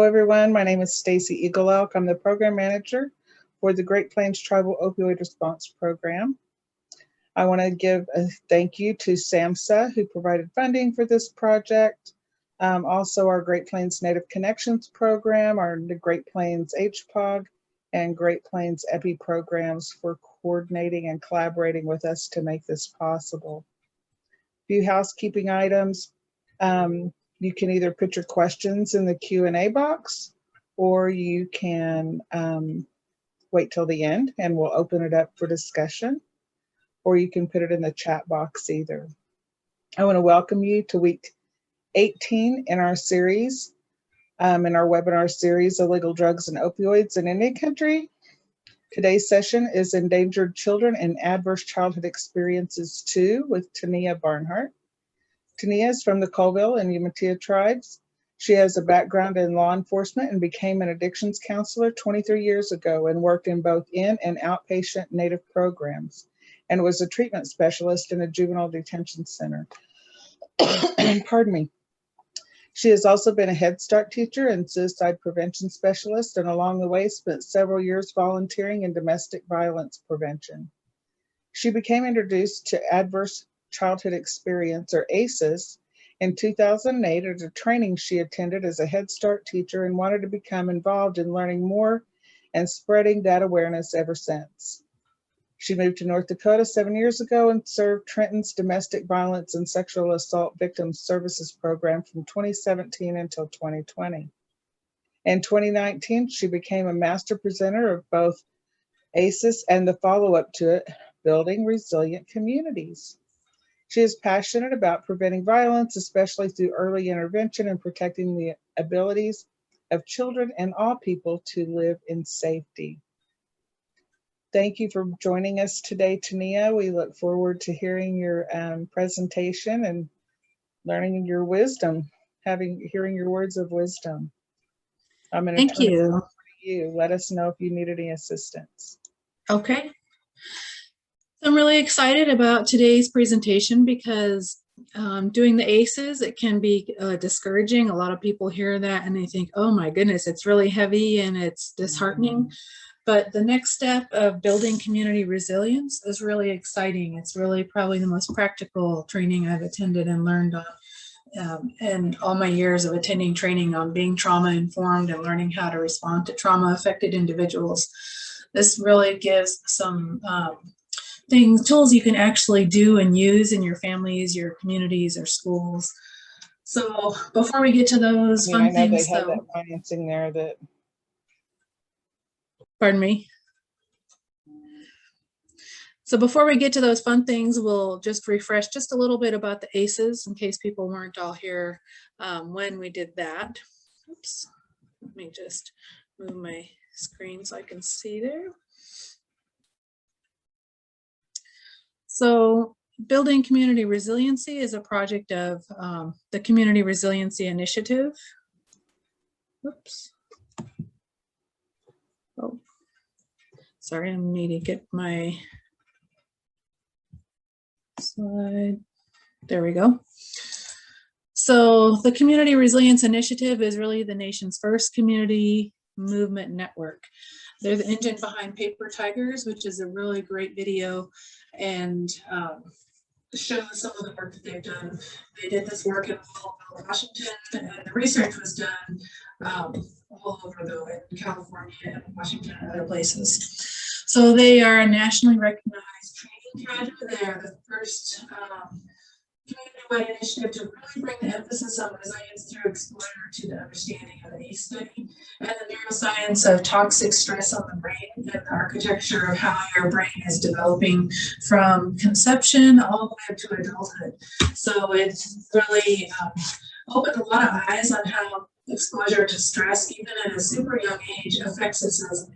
everyone. My name is Stacy Eagle Elk. I'm the program manager for the Great Plains Tribal Opioid Response Program. I want to give a thank you to SAMHSA, who provided funding for this project. Also, our Great Plains Native Connections Program, the Great Plains HPOG, and Great Plains EPI programs for coordinating and collaborating with us to make this possible. A few housekeeping items. You can either put your questions in the Q&A box, or you can wait till the end and we'll open it up for discussion, or you can put it in the chat box either. I want to welcome you to week 18 in our series, in our webinar series, Illegal Drugs and Opioids in Indian Country. Today's session is Endangered Children and Adverse Childhood Experiences 2 with Tania Barnhart. Tania is from the Colville and Umatilla tribes. She has a background in law enforcement and became an addictions counselor 23 years ago and worked in both in and outpatient Native programs and was a treatment specialist in a juvenile detention center. Pardon me. She has also been a Head Start teacher and suicide prevention specialist, and along the way spent several years volunteering in domestic violence prevention. She became introduced to Adverse Childhood Experience, or ACEs, in 2008 at a training she attended as a Head Start teacher and wanted to become involved in learning more and spreading that awareness ever since. She moved to North Dakota 7 years ago and served Trenton's Domestic Violence and Sexual Assault Victims Services Program from 2017 until 2020. In 2019, she became a master presenter of both ACEs and the follow-up to it, Building Resilient Communities. She is passionate about preventing violence, especially through early intervention and protecting the abilities of children and all people to live in safety. Thank you for joining us today, Tania. We look forward to hearing your presentation and learning your wisdom, hearing your words of wisdom. I'm going to turn it over to you. Let us know if you need any assistance. Okay. I'm really excited about today's presentation because doing the ACEs, it can be discouraging. A lot of people hear that and they think, oh my goodness, it's really heavy and it's disheartening. But the next step of building community resilience is really exciting. It's really probably the most practical training I've attended and learned on in all my years of attending training on being trauma informed and learning how to respond to trauma affected individuals. This really gives some tools you can actually do and use in your families, your communities, or schools. So before we get to those fun things, they have that financing there that. Pardon me. So before we get to those fun things, we'll just refresh just a little bit about the ACEs in case people weren't all here when we did that. Oops. Let me just move my screen so I can see there. So building community resiliency is a project of the Community Resiliency Initiative. Oops. Oh, sorry, I need to get my slide. There we go. So the Community Resilience Initiative is really the nation's first community movement network. They're the engine behind Paper Tigers, which is a really great video and shows some of the work that they've done. They did this work in Washington, and the research was done all over though, in California and Washington and other places. So they are a nationally recognized training cadre. They are the first community-wide initiative to really bring the emphasis on resilience through exposure to the understanding of the ACE study and the neuroscience of toxic stress on the brain and the architecture of how your brain is developing from conception all the way up to adulthood. So it's really opened a lot of eyes on how exposure to stress, even at a super young age, affects us as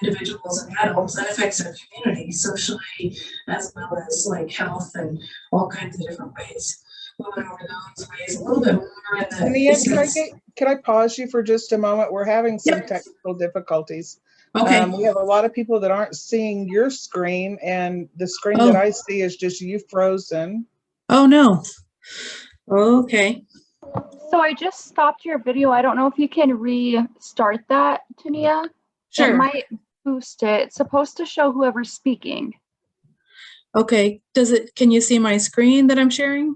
individuals and adults, and affects our community socially, as well as like health and all kinds of different ways. We went over those ways a little bit more in the. Can I pause you for just a moment? We're having some technical difficulties. Okay. We have a lot of people that aren't seeing your screen, and the screen that I see is just you frozen. Oh no. Okay. So I just stopped your video. I don't know if you can restart that, Tania. It Sure. might boost it. It's supposed to show whoever's speaking. Okay. Can you see my screen that I'm sharing?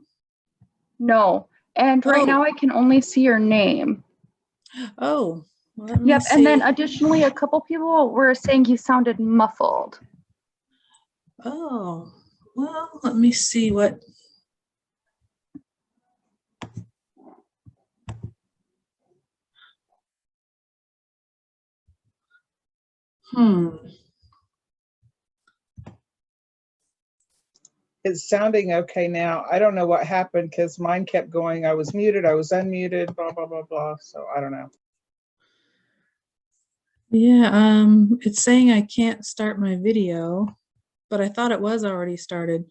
No. And right now I can only see your name. Oh, well, let me Yep. see. And then additionally, a couple people were saying you sounded muffled. Oh, well, let me see what. It's sounding okay now. I don't know what happened because mine kept going. I was muted, I was unmuted, blah, blah, blah, blah. So I don't know. Yeah, it's saying I can't start my video, but I thought it was already started.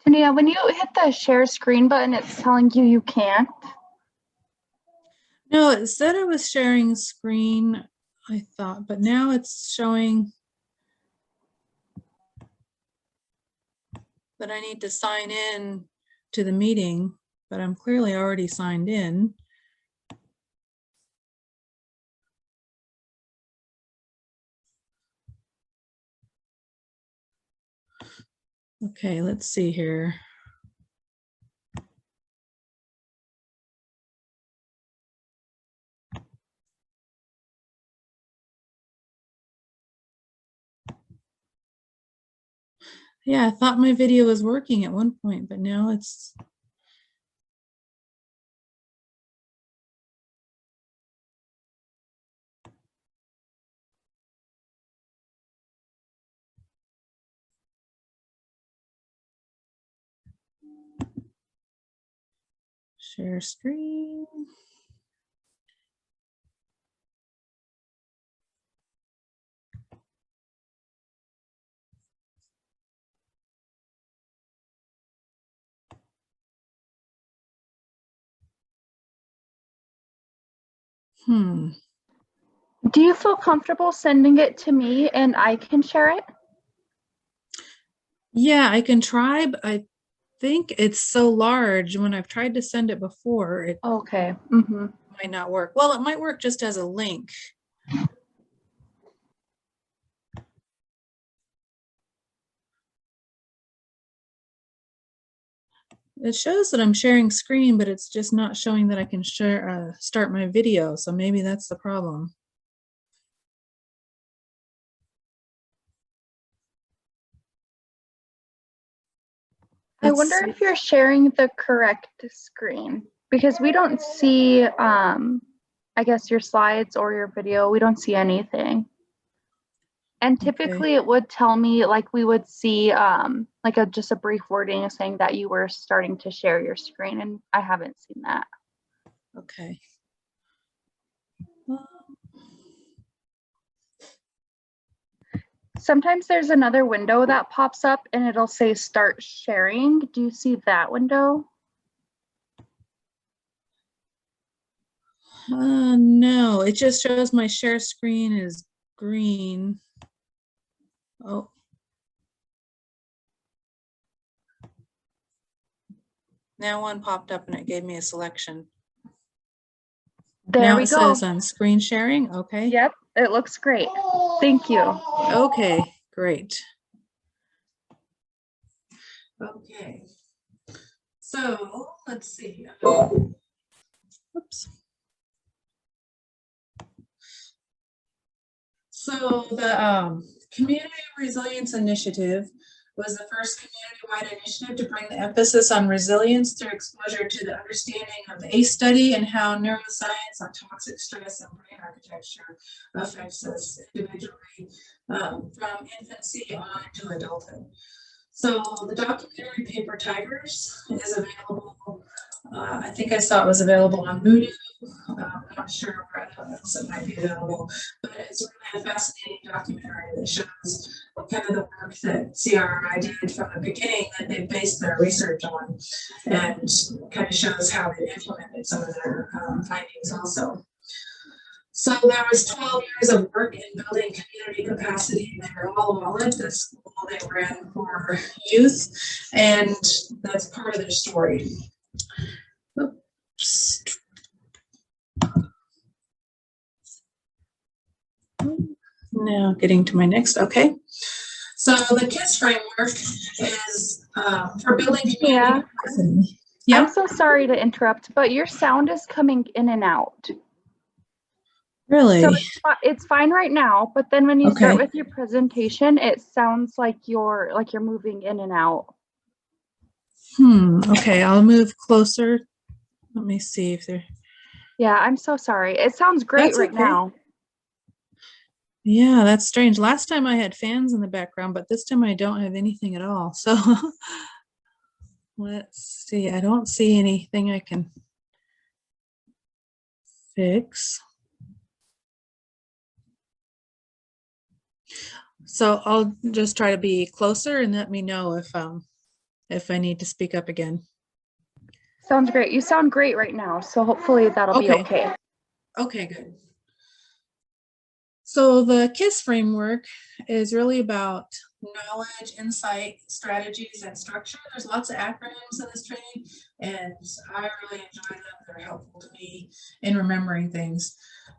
Tania, when you hit the share screen button, it's telling you you can't. No, it said I was sharing screen, I thought, but now it's showing that I need to sign in to the meeting, but I'm clearly already signed in. Okay, let's see here. Yeah, I thought my video was working at one point, but now it's. Share screen. Do you feel comfortable sending it to me and I can share it? Yeah, I can try, but I think it's so large. When I've tried to send it before, it Okay. might not work. Well, it might work just as a link. It shows that I'm sharing screen, but it's just not showing that I can share start my video. So maybe that's the problem. I wonder if you're sharing the correct screen because we don't see, I guess, your slides or your video. We don't see anything. And typically it would tell me, like, we would see like just a brief wording saying that you were starting to share your screen, and I haven't seen that. Okay. Sometimes there's another window that pops up and it'll say start sharing. Do you see that window? No, it just shows my share screen is green. Oh. Now one popped up and it gave me a selection. There now we it go. says on screen sharing. Okay. Yep, it looks great. Thank you. Okay, great. Okay. So let's see. Oops. So the Community Resilience Initiative was the first community-wide initiative to bring the emphasis on resilience through exposure to the understanding of the ACE study and how neuroscience on toxic stress and brain architecture affects us individually from infancy on to adulthood. So the documentary Paper Tigers is available. I think I saw it was available on Voodoo I'm not sure where else it might be available, but it's really a fascinating documentary that shows what kind of the work that CRI did from the beginning that they based their research on, and kind of shows how they implemented some of their findings also. So there was 12 years of work in building community capacity. They were all at the school they were in for youth, and that's part of their story. Oops. Now getting to my next, okay. So the KISS framework is for building community capacity. Yeah. I'm so sorry to interrupt, but your sound is coming in and out. Really? So it's fine right now, but then when you start Okay. with your presentation, it sounds like you're moving in and out. Okay, I'll move closer. Let me see if there. Yeah, I'm so sorry. It sounds great That's right okay. now. Yeah, that's strange. Last time I had fans in the background, but this time I don't have anything at all. So let's see. I don't see anything I can fix. So I'll just try to be closer and let me know if I need to speak up again. Sounds great. You sound great right now, so hopefully that'll be okay. Okay, good. So the KISS framework is really about knowledge, insight, strategies, and structure. There's lots of acronyms in this training, and I really enjoy them. They're helpful to me in remembering things.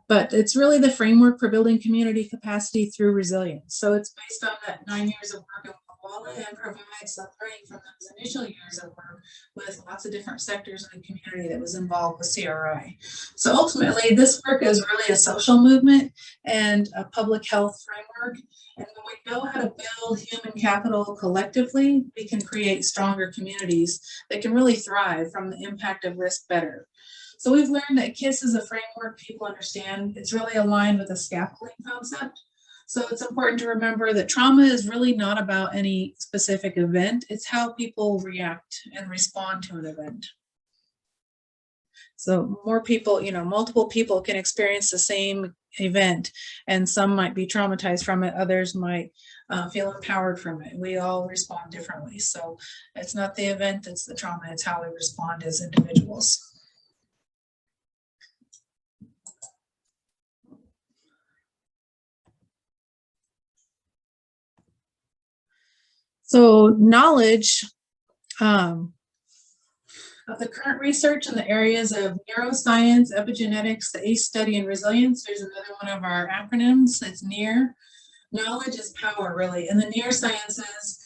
But it's really the framework for building community capacity through resilience. So it's based on that 9 years of work in Walla and provides the learning from those initial years of work with lots of different sectors in the community that was involved with CRI. So ultimately, this work is really a social movement and a public health framework. And when we know how to build human capital collectively, we can create stronger communities that can really thrive from the impact of risk better. So we've learned that KISS is a framework people understand. It's really aligned with a scaffolding concept. So it's important to remember that trauma is really not about any specific event. It's how people react and respond to an event. So more people, multiple people can experience the same event, and some might be traumatized from it. Others might feel empowered from it. We all respond differently. So it's not the event, it's the trauma. It's how we respond as individuals. So knowledge of the current research in the areas of neuroscience, epigenetics, the ACE study, and resilience. There's another one of our acronyms. It's NEAR. Knowledge is power, really. And the neurosciences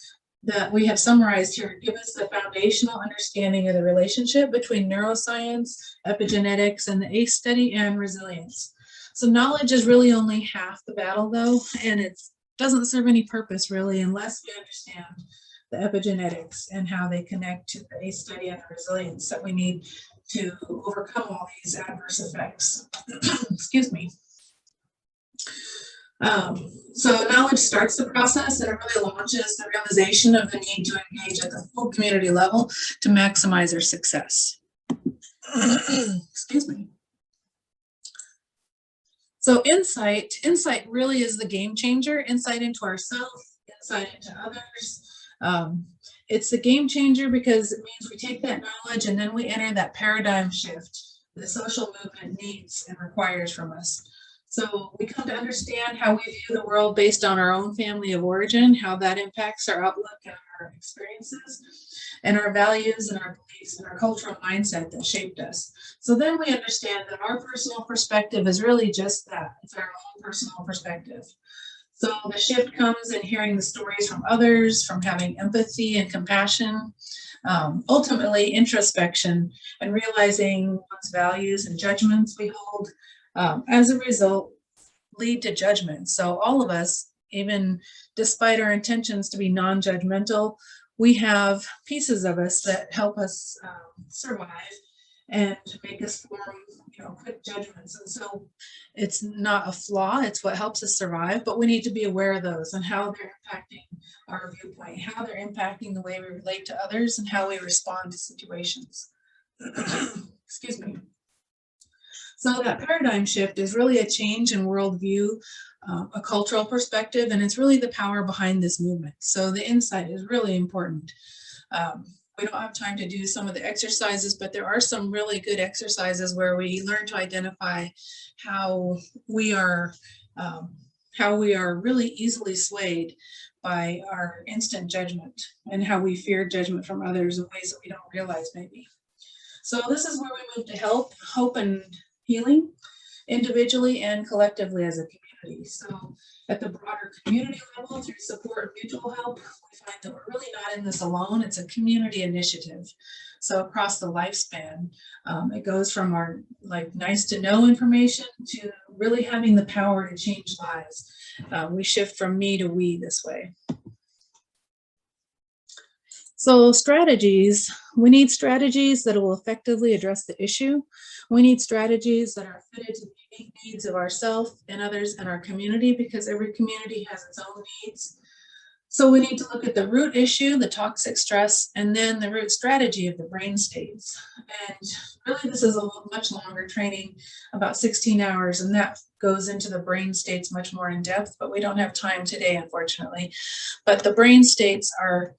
that we have summarized here give us the foundational understanding of the relationship between neuroscience, epigenetics, and the ACE study and resilience. So knowledge is really only half the battle, though, and it doesn't serve any purpose, really, unless we understand the epigenetics and how they connect to the ACE study and the resilience that we need to overcome all these adverse effects. Excuse me. So knowledge starts the process, and it really launches the realization of the need to engage at the full community level to maximize our success. Excuse me. So insight really is the game changer. Insight into ourselves, insight into others. It's the game changer because it means we take that knowledge and then we enter that paradigm shift the social movement needs and requires from us. So we come to understand how we view the world based on our own family of origin, how that impacts our outlook and our experiences, and our values and our beliefs and our cultural mindset that shaped us. So then we understand that our personal perspective is really just that. It's our own personal perspective. So the shift comes in hearing the stories from others, from having empathy and compassion, ultimately introspection, and realizing one's values and judgments we hold, as a result, lead to judgment. So all of us, even despite our intentions to be non-judgmental, we have pieces of us that help us survive and make us form, quick judgments. And so it's not a flaw, it's what helps us survive, but we need to be aware of those and how they're impacting our viewpoint, how they're impacting the way we relate to others and how we respond to situations. Excuse me. So that paradigm shift is really a change in worldview, a cultural perspective, and it's really the power behind this movement. So the insight is really important. We don't have time to do some of the exercises, but there are some really good exercises where we learn to identify how we are really easily swayed by our instant judgment and how we fear judgment from others in ways that we don't realize maybe. So this is where we move to help, hope, and healing individually and collectively as a community. So at the broader community level, through support and mutual help, we find that we're really not in this alone. It's a community initiative. So across the lifespan, it goes from our nice to know information to really having the power to change lives. We shift from me to we this way. So strategies, we need strategies that will effectively address the issue. We need strategies that are fitted to the unique needs of ourselves and others in our community, because every community has its own needs. So we need to look at the root issue, the toxic stress, and then the root strategy of the brain states. And really this is a much longer training, about 16 hours, and that goes into the brain states much more in depth, but we don't have time today, unfortunately. But the brain states are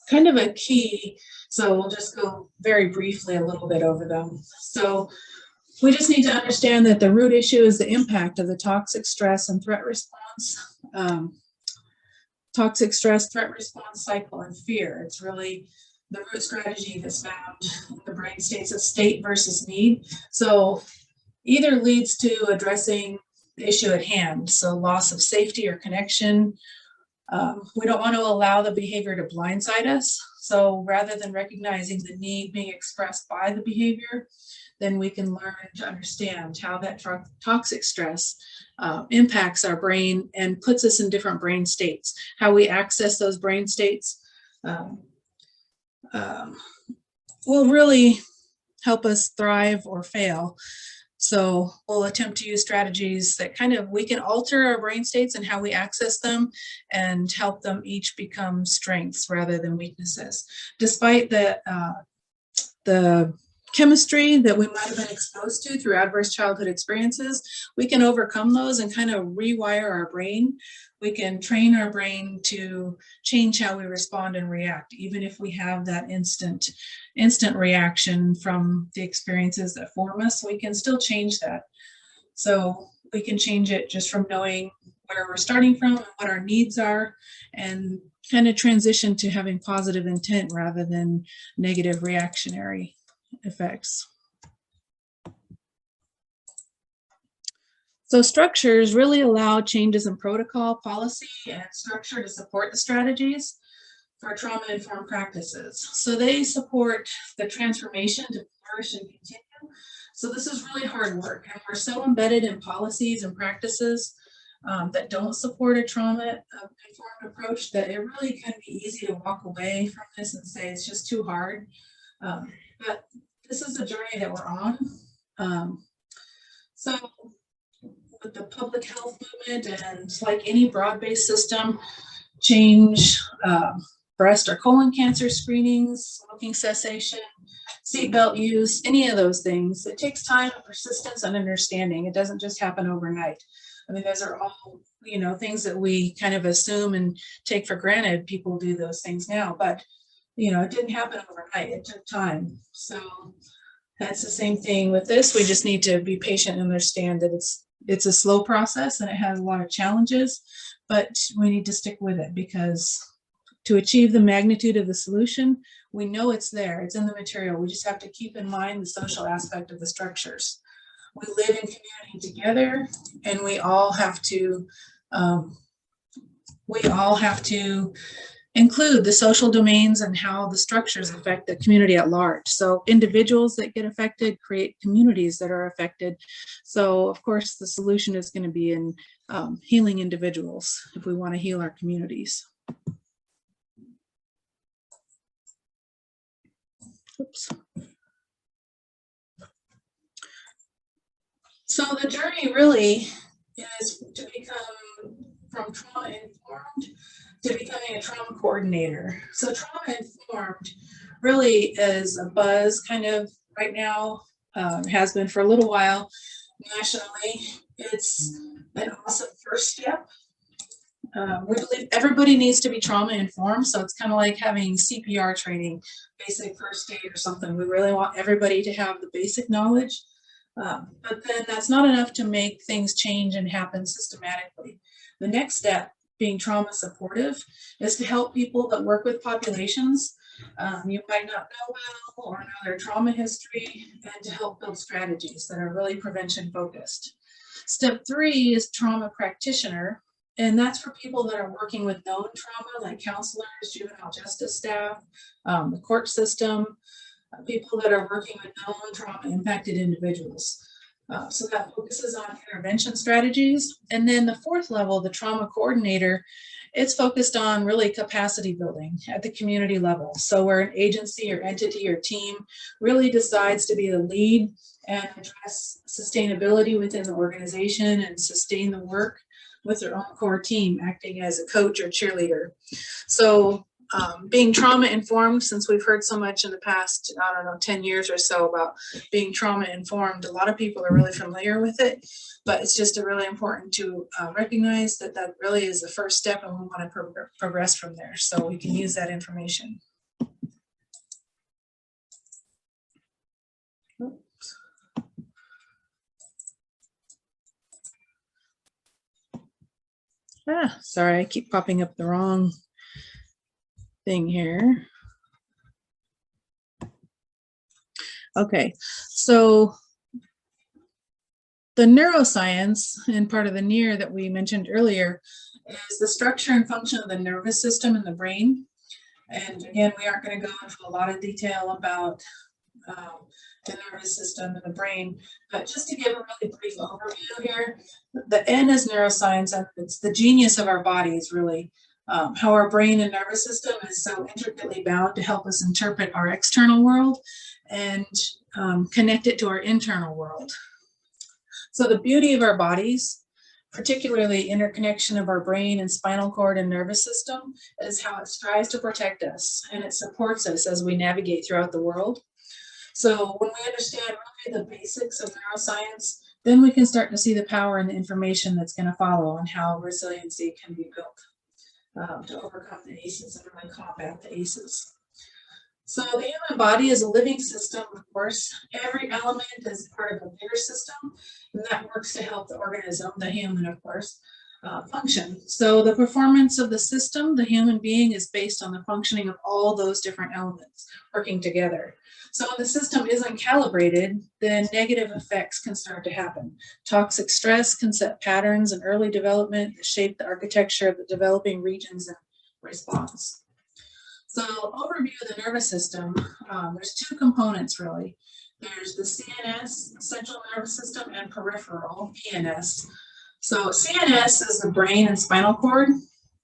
kind of a key, so we'll just go very briefly a little bit over them. So we just need to understand that the root issue is the impact of the toxic stress and threat response, toxic stress, threat response cycle, and fear. It's really the root strategy that's found in the brain states of state versus need. So either leads to addressing the issue at hand, so loss of safety or connection. We don't want to allow the behavior to blindside us. So rather than recognizing the need being expressed by the behavior, then we can learn to understand how that toxic stress impacts our brain and puts us in different brain states. How we access those brain states will really help us thrive or fail. So we'll attempt to use strategies that we can alter our brain states and how we access them and help them each become strengths rather than weaknesses. Despite the chemistry that we might have been exposed to through adverse childhood experiences, we can overcome those and kind of rewire our brain. We can train our brain to change how we respond and react, even if we have that instant reaction from the experiences that form us. We can still change that. So we can change it just from knowing where we're starting from and what our needs are, and kind of transition to having positive intent rather than negative reactionary effects. So structures really allow changes in protocol, policy, and structure to support the strategies for trauma-informed practices. So they support the transformation to flourish and continue. So this is really hard work, and we're so embedded in policies and practices that don't support a trauma-informed approach that it really can be easy to walk away from this and say it's just too hard. But this is a journey that we're on. So with the public health movement, and like any broad-based system, change breast or colon cancer screenings, smoking cessation, seatbelt use, any of those things, it takes time, persistence, and understanding. It doesn't just happen overnight. I mean, those are all, things that we kind of assume and take for granted. People do those things now, but it didn't happen overnight. It took time. So that's the same thing with this. We just need to be patient and understand that it's a slow process and it has a lot of challenges, but we need to stick with it, because to achieve the magnitude of the solution, we know it's there. It's in the material. We just have to keep in mind the social aspect of the structures. We live in community together, and we all have to include the social domains and how the structures affect the community at large. So individuals that get affected create communities that are affected. So of course, the solution is going to be in healing individuals if we want to heal our communities. Oops. So the journey really is to become from trauma-informed to becoming a trauma coordinator. So trauma-informed really is a buzz kind of right now. has been for a little while nationally. It's an awesome first step. We believe everybody needs to be trauma informed, so it's kind of like having CPR training, basic first aid or something. We really want everybody to have the basic knowledge, but then that's not enough to make things change and happen systematically. The next step, being trauma supportive, is to help people that work with populations you might not know well or know their trauma history, and to help build strategies that are really prevention focused. Step 3 is trauma practitioner, and that's for people that are working with known trauma, like counselors, juvenile justice staff, the court system, people that are working with known trauma impacted individuals. So that focuses on intervention strategies. And then the 4th level, the trauma coordinator, it's focused on really capacity building at the community level. So where an agency or entity or team really decides to be the lead and address sustainability within the organization and sustain the work with their own core team, acting as a coach or cheerleader. So being trauma informed, since we've heard so much in the past, I don't know, 10 years or so about being trauma informed, a lot of people are really familiar with it, but it's just really important to recognize that that really is the first step, and we want to progress from there so we can use that information. Sorry, I keep popping up the wrong thing here. Okay, so the neuroscience and part of the NEAR that we mentioned earlier is the structure and function of the nervous system in the brain. And again, we aren't going to go into a lot of detail about the nervous system and the brain, but just to give a really brief overview here, the N is neuroscience, and it's the genius of our bodies, really. How our brain and nervous system is so intricately bound to help us interpret our external world and connect it to our internal world. So the beauty of our bodies, particularly interconnection of our brain and spinal cord and nervous system, is how it strives to protect us, and it supports us as we navigate throughout the world. So when we understand really the basics of neuroscience, then we can start to see the power and the information that's going to follow on how resiliency can be built to overcome the ACEs and really combat the ACEs. So the human body is a living system, of course. Every element is part of a bigger system, and that works to help the organism, the human, of course, function. So the performance of the system, the human being, is based on the functioning of all those different elements working together. So when the system isn't calibrated, then negative effects can start to happen. Toxic stress can set patterns in early development that shape the architecture of the developing regions in response. So overview of the nervous system, there's 2 components really. There's the CNS, central nervous system, and peripheral, PNS. So CNS is the brain and spinal cord.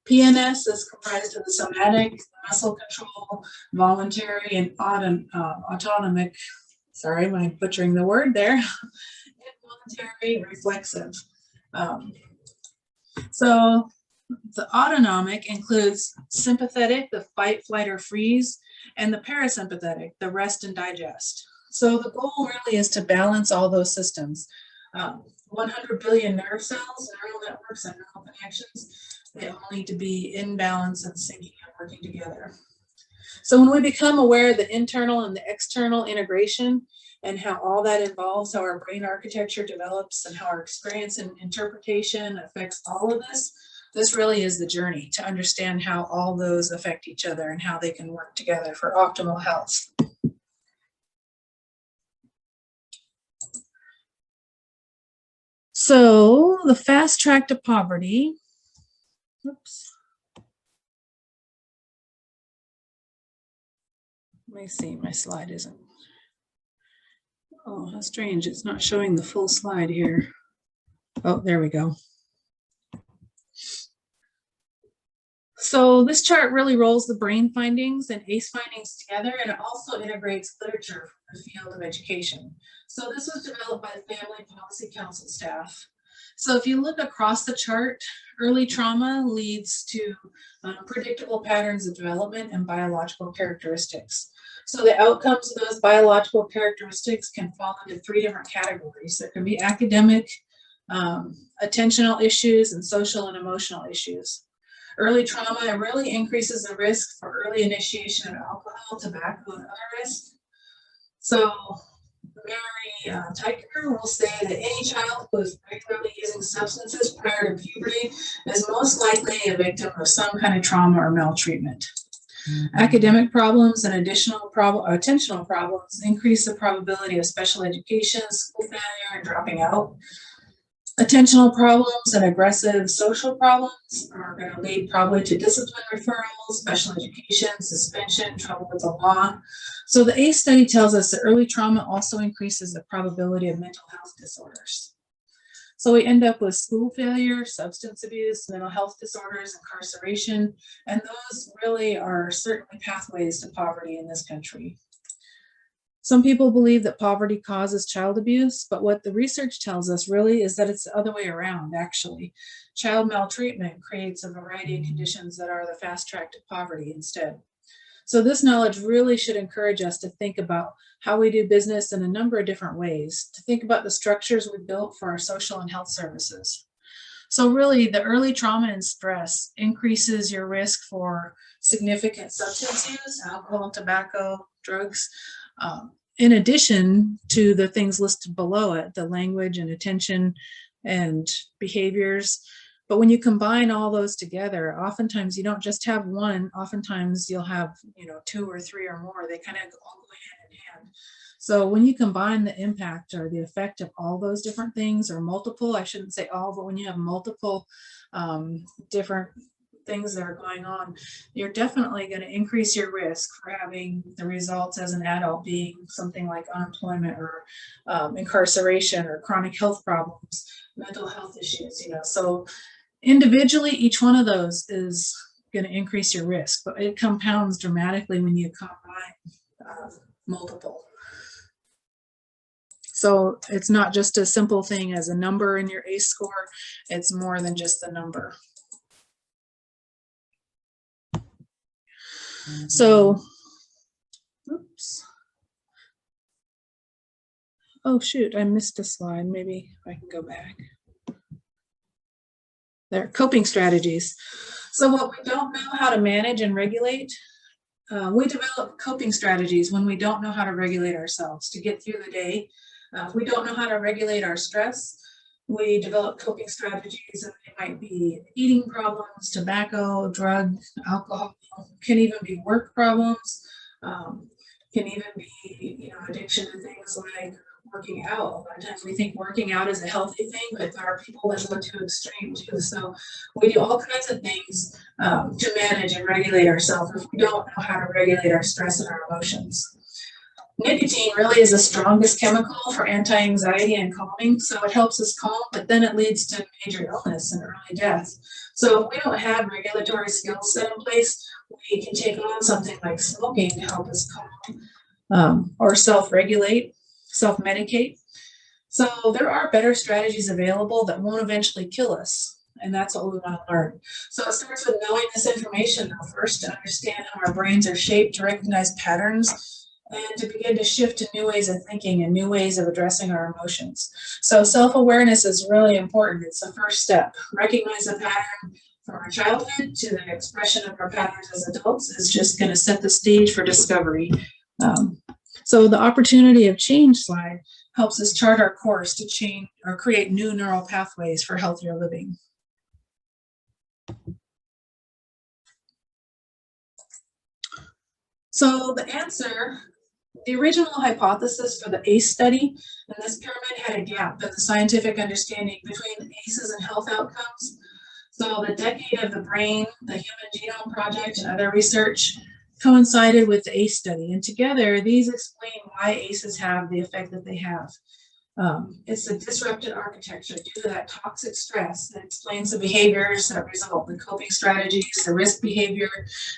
PNS is comprised of the somatic, muscle control, voluntary, and autonomic, sorry, I'm butchering the word there, involuntary, reflexive. So the autonomic includes sympathetic, the fight, flight, or freeze, and the parasympathetic, the rest and digest. So the goal really is to balance all those systems. 100 billion nerve cells, neural networks, and neural connections, they all need to be in balance and syncing and working together. So when we become aware of the internal and the external integration and how all that involves how our brain architecture develops and how our experience and interpretation affects all of this, this really is the journey to understand how all those affect each other and how they can work together for optimal health. So the fast track to poverty, oops. Let me see, my slide isn't. Oh, how strange, it's not showing the full slide here. Oh, there we go. So this chart really rolls the brain findings and ACE findings together, and it also integrates literature from the field of education. So this was developed by the Family Policy Council staff. So if you look across the chart, early trauma leads to predictable patterns of development and biological characteristics. So the outcomes of those biological characteristics can fall into 3 different categories. There can be academic, attentional issues, and social and emotional issues. Early trauma really increases the risk for early initiation of alcohol, tobacco, and other risks. So Mary Teicher will say that any child who is regularly using substances prior to puberty is most likely a victim of some kind of trauma or maltreatment. Academic problems and attentional problems increase the probability of special education, school failure, and dropping out. Attentional problems and aggressive social problems are going to lead probably to discipline referrals, special education, suspension, trouble with the law. So the ACE study tells us that early trauma also increases the probability of mental health disorders. So we end up with school failure, substance abuse, mental health disorders, incarceration, and those really are certainly pathways to poverty in this country. Some people believe that poverty causes child abuse, but what the research tells us really is that it's the other way around, actually. Child maltreatment creates a variety of conditions that are the fast track to poverty instead. So this knowledge really should encourage us to think about how we do business in a number of different ways, to think about the structures we built for our social and health services. So really, the early trauma and stress increases your risk for significant substance use, alcohol, tobacco, drugs, in addition to the things listed below it, the language and attention and behaviors. But when you combine all those together, oftentimes you don't just have one, oftentimes you'll have, 2 or 3 or more. They kind of all go hand in hand. So when you combine the impact or the effect of all those different things, or multiple, I shouldn't say all, but when you have multiple different things that are going on, you're definitely going to increase your risk for having the results as an adult being something like unemployment or incarceration or chronic health problems, mental health issues, So individually, each one of those is going to increase your risk, but it compounds dramatically when you combine multiple. So it's not just a simple thing as a number in your ACE score, it's more than just the number. So, oops. Oh shoot, I missed a slide. Maybe I can go back. There, coping strategies. So what we don't know how to manage and regulate, we develop coping strategies when we don't know how to regulate ourselves to get through the day. If we don't know how to regulate our stress, we develop coping strategies, and they might be eating problems, tobacco, drug, alcohol, can even be work problems, can even be, addiction to things like working out. A lot of times we think working out is a healthy thing, but there are people that go to extreme too. So we do all kinds of things to manage and regulate ourselves if we don't know how to regulate our stress and our emotions. Nicotine really is the strongest chemical for anti-anxiety and calming, so it helps us calm, but then it leads to major illness and early death. So if we don't have regulatory skills set in place, we can take on something like smoking to help us calm, or self-regulate, self-medicate. So there are better strategies available that won't eventually kill us, and that's what we want to learn. So it starts with knowing this information first, to understand how our brains are shaped, to recognize patterns, and to begin to shift to new ways of thinking and new ways of addressing our emotions. So self-awareness is really important. It's the first step. Recognize a pattern from our childhood to the expression of our patterns as adults is just going to set the stage for discovery. So the opportunity of change slide helps us chart our course to change or create new neural pathways for healthier living. So the answer, the original hypothesis for the ACE study in this pyramid had a gap in the scientific understanding between ACEs and health outcomes. So the decade of the brain, the Human Genome Project, and other research coincided with the ACE study. And together, these explain why ACEs have the effect that they have. It's a disrupted architecture due to that toxic stress that explains the behaviors that result, the coping strategies, the risk behavior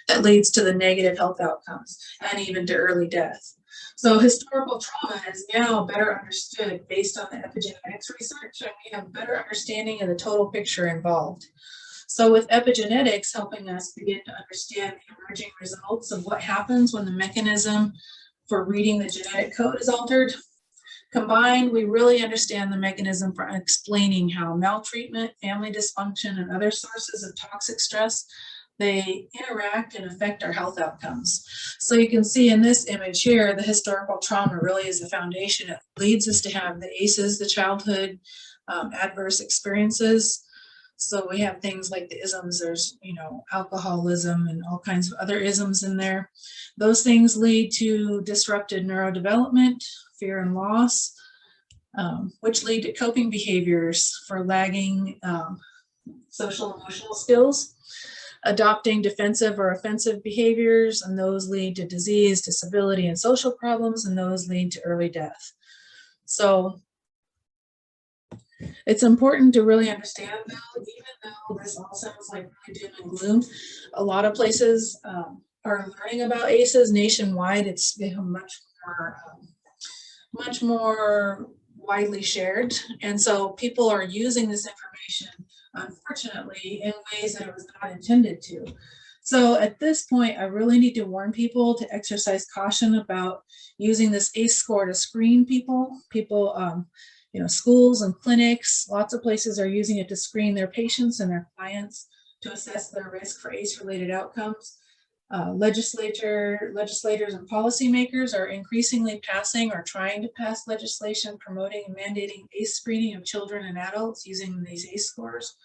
that leads to the negative health outcomes and even to early death. So historical trauma is now better understood based on the epigenetics research, and we have a better understanding of the total picture involved. So with epigenetics helping us begin to understand the emerging results of what happens when the mechanism for reading the genetic code is altered, combined, we really understand the mechanism for explaining how maltreatment, family dysfunction, and other sources of toxic stress, they interact and affect our health outcomes. So you can see in this image here, the historical trauma really is the foundation. It leads us to have the ACEs, the childhood adverse experiences. So we have things like the isms, there's, alcoholism and all kinds of other isms in there. Those things lead to disrupted neurodevelopment, fear and loss, which lead to coping behaviors for lagging social emotional skills, adopting defensive or offensive behaviors, and those lead to disease, disability, and social problems, and those lead to early death. So it's important to really understand, though, even though this all sounds like really doom and gloom, a lot of places are learning about ACEs nationwide. It's become much more widely shared. And so people are using this information, unfortunately, in ways that it was not intended to. So at this point, I really need to warn people to exercise caution about using this ACE score to screen people. Schools and clinics, lots of places are using it to screen their patients and their clients to assess their risk for ACE-related outcomes. Legislators and policymakers are increasingly passing or trying to pass legislation promoting and mandating ACE screening of children and adults using these ACE scores.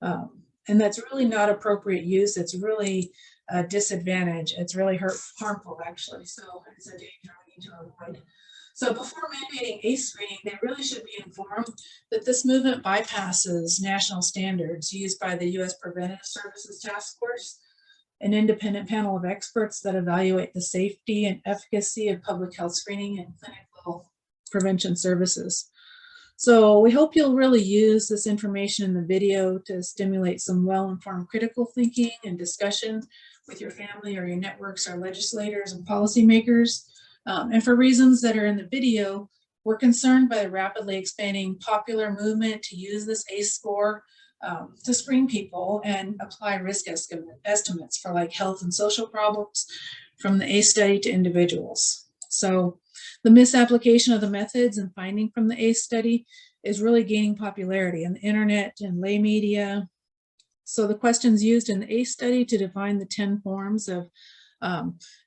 And that's really not appropriate use. It's really a disadvantage. It's really harmful, actually. So it's a danger we need to avoid. So before mandating ACE screening, they really should be informed that this movement bypasses national standards used by the U.S. Preventive Services Task Force, an independent panel of experts that evaluate the safety and efficacy of public health screening and clinical prevention services. So we hope you'll really use this information in the video to stimulate some well-informed critical thinking and discussion with your family or your networks or legislators and policymakers. And for reasons that are in the video, we're concerned by the rapidly expanding popular movement to use this ACE score to screen people and apply risk estimates for like health and social problems from the ACE study to individuals. So the misapplication of the methods and finding from the ACE study is really gaining popularity on the internet and lay media. So the questions used in the ACE study to define the 10 forms of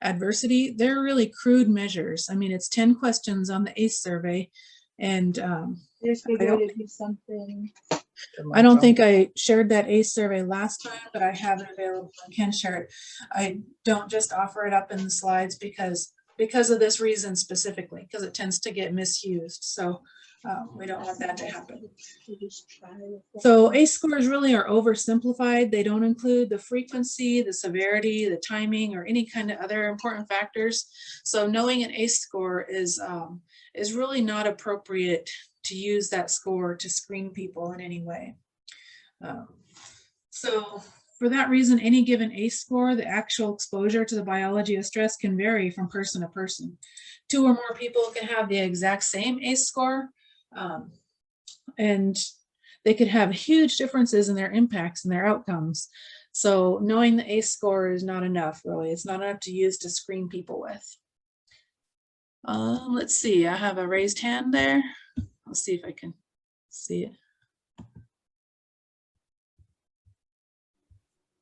adversity, they're really crude measures. I mean, it's 10 questions on the ACE survey, and I don't think I shared that ACE survey last time, but I have it available. I can share it. I don't just offer it up in the slides because of this reason specifically, because it tends to get misused. So we don't want that to happen. So ACE scores really are oversimplified. They don't include the frequency, the severity, the timing, or any kind of other important factors. So knowing an ACE score is really not appropriate to use that score to screen people in any way. So for that reason, any given ACE score, the actual exposure to the biology of stress can vary from person to person. 2 or more people can have the exact same ACE score, and they could have huge differences in their impacts and their outcomes. So knowing the ACE score is not enough, really. It's not enough to use to screen people with. Let's see, I have a raised hand there. I'll see if I can see it.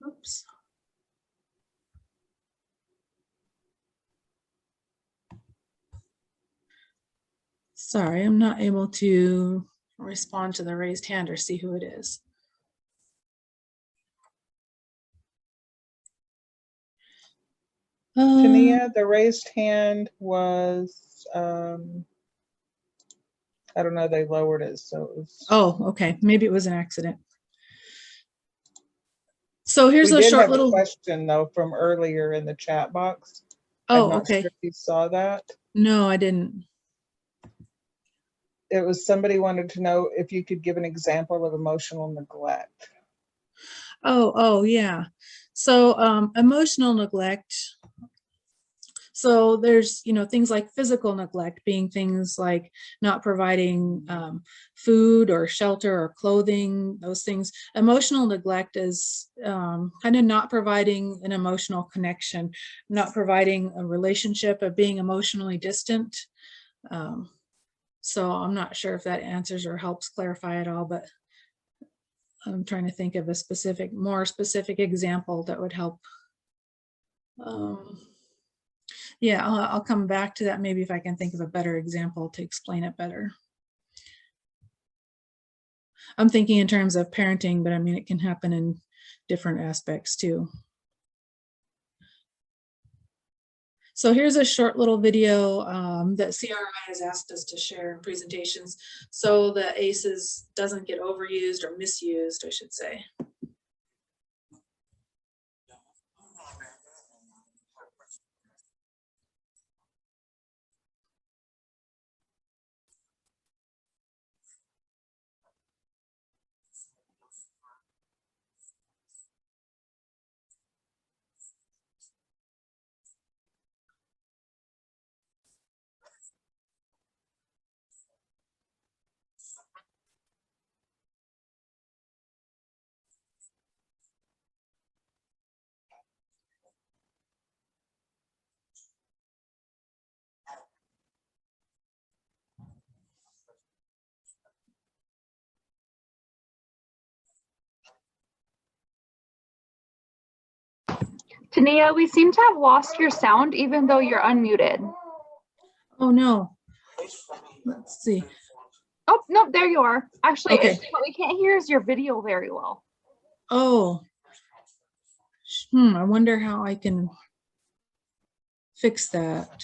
Oops. Sorry, I'm not able to respond to the raised hand or see who it is. Tania, the raised hand was, I don't know, they lowered it, so it was. Oh, okay. Maybe it was an accident. So here's we a did short have little a question though from earlier in the chat box. Oh, I'm not okay. sure if you saw that. No, I didn't. It was somebody wanted to know if you could give an example of emotional neglect. Oh, yeah. So emotional neglect, So there's, things like physical neglect being things like not providing food or shelter or clothing, those things. Emotional neglect is kind of not providing an emotional connection, not providing a relationship, of being emotionally distant. So I'm not sure if that answers or helps clarify it all, but I'm trying to think of a more specific example that would help. Yeah, I'll come back to that maybe if I can think of a better example to explain it better. I'm thinking in terms of parenting, but I mean, it can happen in different aspects too. So here's a short little video that CRI has asked us to share in presentations so the ACEs doesn't get overused or misused, I should say. Tania, we seem to have lost your sound even though you're unmuted. Oh no. Let's see. Oh, no, there you are. Actually, Okay. what we can't hear is your video very well. Oh. I wonder how I can fix that.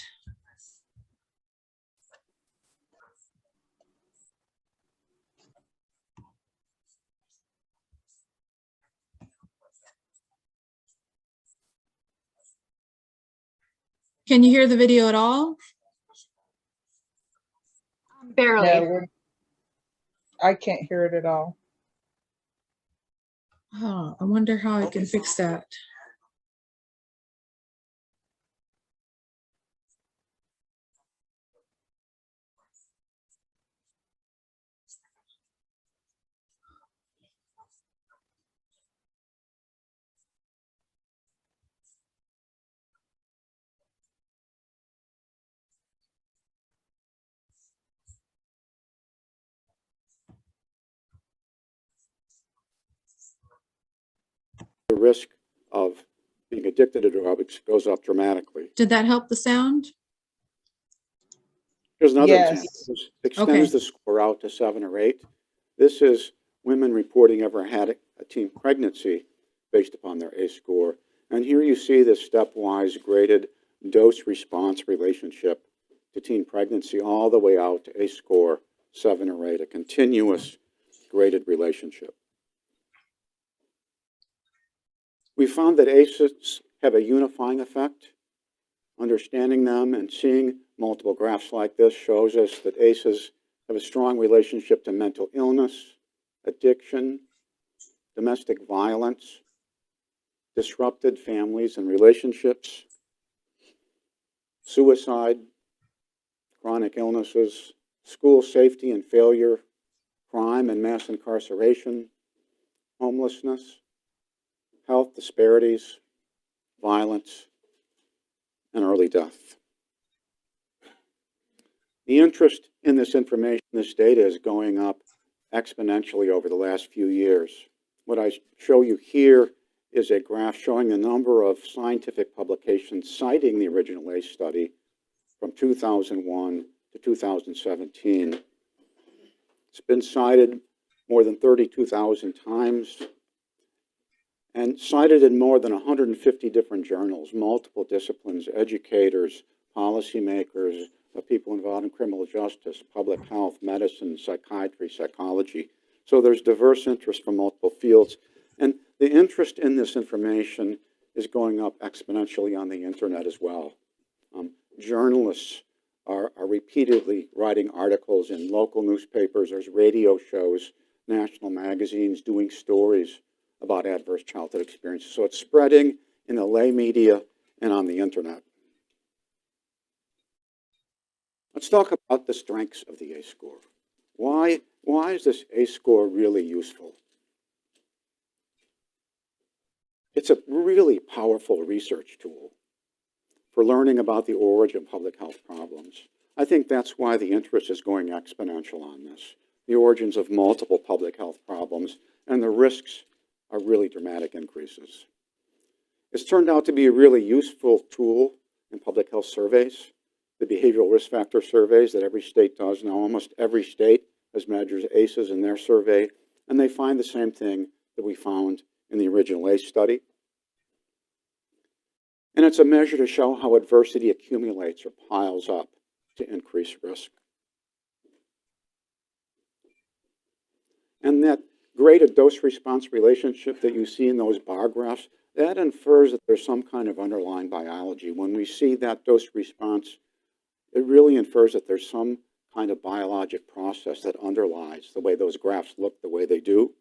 Can you hear the video at all? Barely. No, I can't hear it at all. Oh, I wonder how I can fix that. The risk of being addicted to drugs goes up dramatically. Did that help the sound? Here's another Yes. example. This extends Okay. the score out to 7 or 8. This is women reporting ever had a teen pregnancy based upon their ACE score. And here you see this stepwise graded dose response relationship to teen pregnancy all the way out to ACE score 7 or 8, a continuous graded relationship. We found that ACEs have a unifying effect. Understanding them and seeing multiple graphs like this shows us that ACEs have a strong relationship to mental illness, addiction, domestic violence, disrupted families and relationships, suicide, chronic illnesses, school safety and failure, crime and mass incarceration, homelessness, health disparities, violence, and early death. The interest in this information, this data, is going up exponentially over the last few years. What I show you here is a graph showing the number of scientific publications citing the original ACE study from 2001 to 2017. It's been cited more than 32,000 times and cited in more than 150 different journals, multiple disciplines, educators, policymakers, people involved in criminal justice, public health, medicine, psychiatry, psychology. So there's diverse interest from multiple fields. And the interest in this information is going up exponentially on the internet as well. Journalists are repeatedly writing articles in local newspapers, there's radio shows, national magazines doing stories about adverse childhood experiences. So it's spreading in the lay media and on the internet. Let's talk about the strengths of the ACE score. Why is this ACE score really useful? It's a really powerful research tool for learning about the origin of public health problems. I think that's why the interest is going exponential on this. The origins of multiple public health problems and the risks are really dramatic increases. It's turned out to be a really useful tool in public health surveys, the behavioral risk factor surveys that every state does now. Almost every state has measures ACEs in their survey, and they find the same thing that we found in the original ACE study. And it's a measure to show how adversity accumulates or piles up to increase risk. And that graded dose-response relationship that you see in those bar graphs, that infers that there's some kind of underlying biology. When we see that dose response, it really infers that there's some kind of biologic process that underlies the way those graphs look the way they do.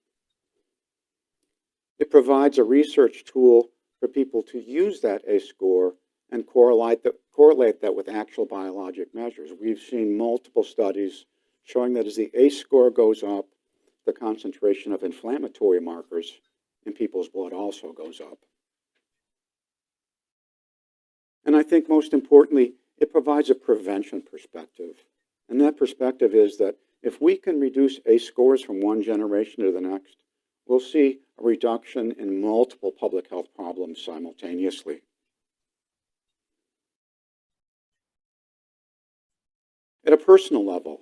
It provides a research tool for people to use that ACE score and correlate that with actual biologic measures. We've seen multiple studies showing that as the ACE score goes up, the concentration of inflammatory markers in people's blood also goes up. And I think most importantly, it provides a prevention perspective. And that perspective is that if we can reduce ACE scores from one generation to the next, we'll see a reduction in multiple public health problems simultaneously. At a personal level,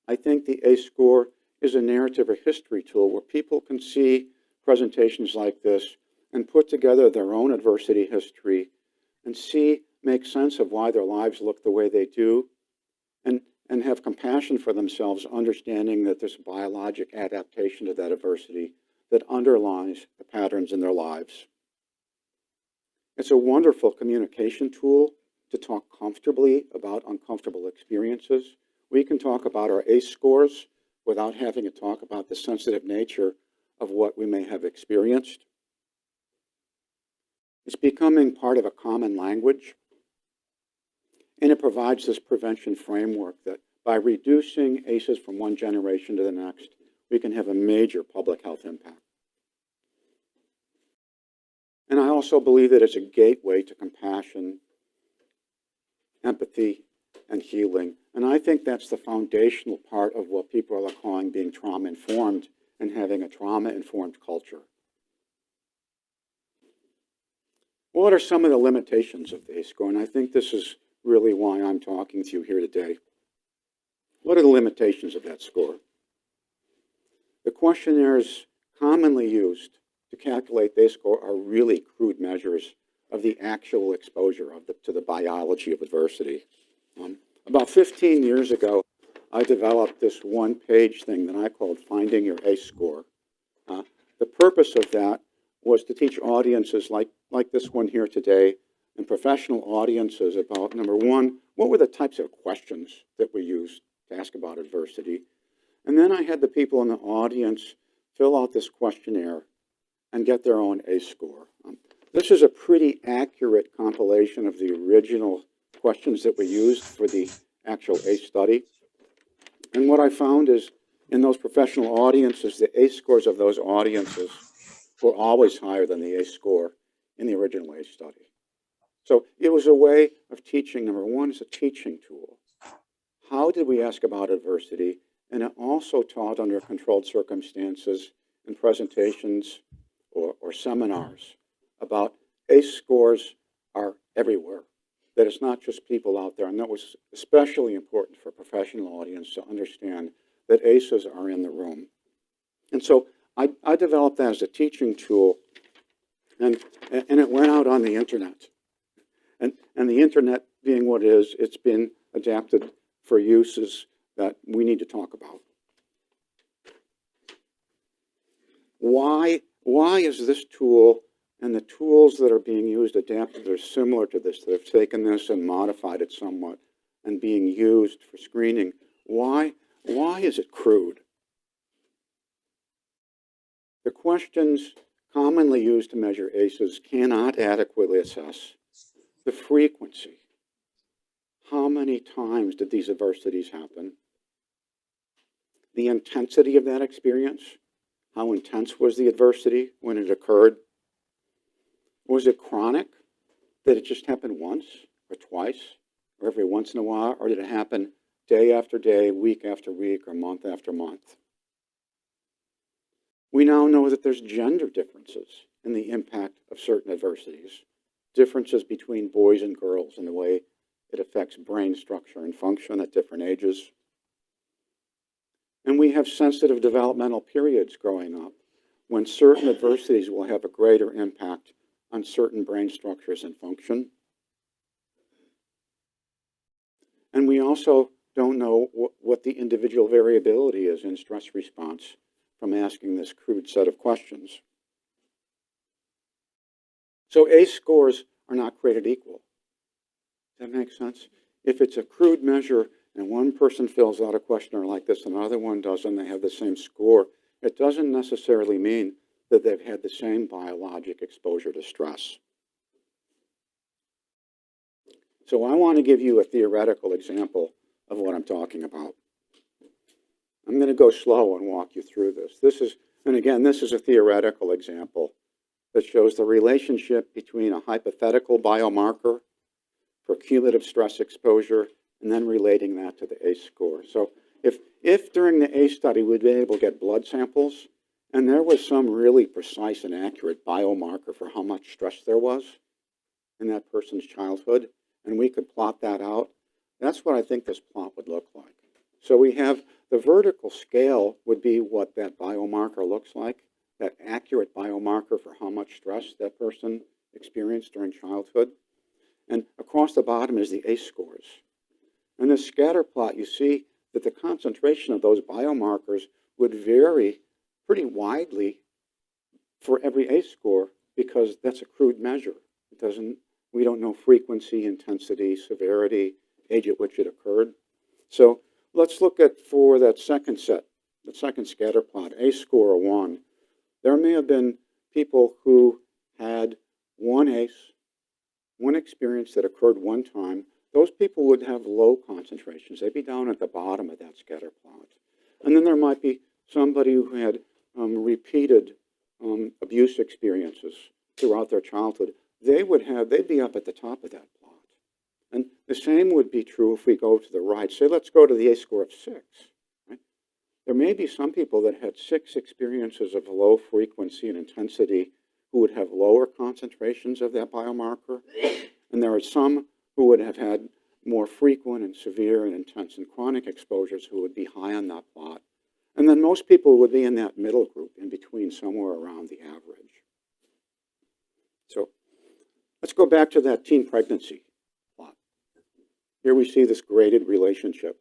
I think the ACE score is a narrative or history tool where people can see presentations like this and put together their own adversity history and make sense of why their lives look the way they do, and have compassion for themselves, understanding that there's a biologic adaptation to that adversity that underlies the patterns in their lives. It's a wonderful communication tool to talk comfortably about uncomfortable experiences. We can talk about our ACE scores without having to talk about the sensitive nature of what we may have experienced. It's becoming part of a common language, and it provides this prevention framework that by reducing ACEs from one generation to the next, we can have a major public health impact. And I also believe that it's a gateway to compassion, empathy, and healing. And I think that's the foundational part of what people are calling being trauma-informed and having a trauma-informed culture. What are some of the limitations of the ACE score? And I think this is really why I'm talking to you here today. What are the limitations of that score? The questionnaires commonly used to calculate the ACE score are really crude measures of the actual exposure to the biology of adversity. About 15 years ago, I developed this one-page thing that I called Finding Your ACE Score. The purpose of that was to teach audiences like this one here today and professional audiences about, number one, what were the types of questions that we used to ask about adversity? And then I had the people in the audience fill out this questionnaire and get their own ACE score. This is a pretty accurate compilation of the original questions that we used for the actual ACE study. And what I found is in those professional audiences, the ACE scores of those audiences were always higher than the ACE score in the original ACE study. So it was a way of teaching. Number one, it's a teaching tool. How did we ask about adversity? And it also taught under controlled circumstances in presentations or seminars about ACE scores are everywhere, that it's not just people out there. And that was especially important for a professional audience to understand that ACEs are in the room. And so I developed that as a teaching tool, and it went out on the internet. And the internet being what it is, it's been adapted for uses that we need to talk about. Why is this tool and the tools that are being used adapted that are similar to this, that have taken this and modified it somewhat and being used for screening, why is it crude? The questions commonly used to measure ACEs cannot adequately assess the frequency, how many times did these adversities happen? The intensity of that experience. How intense was the adversity when it occurred? Was it chronic? Did it just happen once or twice or every once in a while? Or did it happen day after day, week after week, or month after month? We now know that there's gender differences in the impact of certain adversities, differences between boys and girls in the way it affects brain structure and function at different ages. And we have sensitive developmental periods growing up when certain adversities will have a greater impact on certain brain structures and function. And we also don't know what the individual variability is in stress response from asking this crude set of questions. So ACE scores are not created equal. Does that make sense? If it's a crude measure and one person fills out a questionnaire like this and another one doesn't, they have the same score, it doesn't necessarily mean that they've had the same biologic exposure to stress. So I want to give you a theoretical example of what I'm talking about. I'm going to go slow and walk you through this. This is a theoretical example that shows the relationship between a hypothetical biomarker for cumulative stress exposure and then relating that to the ACE score. So if during the ACE study we'd been able to get blood samples and there was some really precise and accurate biomarker for how much stress there was in that person's childhood, and we could plot that out, that's what I think this plot would look like. So we have the vertical scale would be what that biomarker looks like, that accurate biomarker for how much stress that person experienced during childhood. And across the bottom is the ACE scores. In this scatter plot, you see that the concentration of those biomarkers would vary pretty widely for every ACE score because that's a crude measure. We don't know frequency, intensity, severity, age at which it occurred. So let's look at, for that second set, the second scatter plot, ACE score of 1. There may have been people who had one ACE, one experience that occurred one time. Those people would have low concentrations. They'd be down at the bottom of that scatter plot. And then there might be somebody who had repeated abuse experiences throughout their childhood. They'd be up at the top of that plot. And the same would be true if we go to the right. Say, let's go to the ACE score of 6. Right? There may be some people that had 6 experiences of low frequency and intensity who would have lower concentrations of that biomarker. And there are some who would have had more frequent and severe and intense and chronic exposures who would be high on that plot. And then most people would be in that middle group, in between, somewhere around the average. So let's go back to that teen pregnancy plot. Here we see this graded relationship.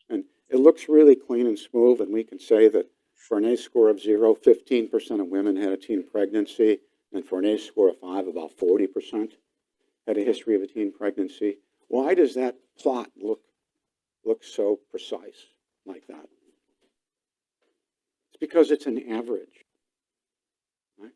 And it looks really clean and smooth, and we can say that for an ACE score of 0, 15% of women had a teen pregnancy, and for an ACE score of 5, about 40% had a history of a teen pregnancy. Why does that plot look so precise like that? It's because it's an average. Right?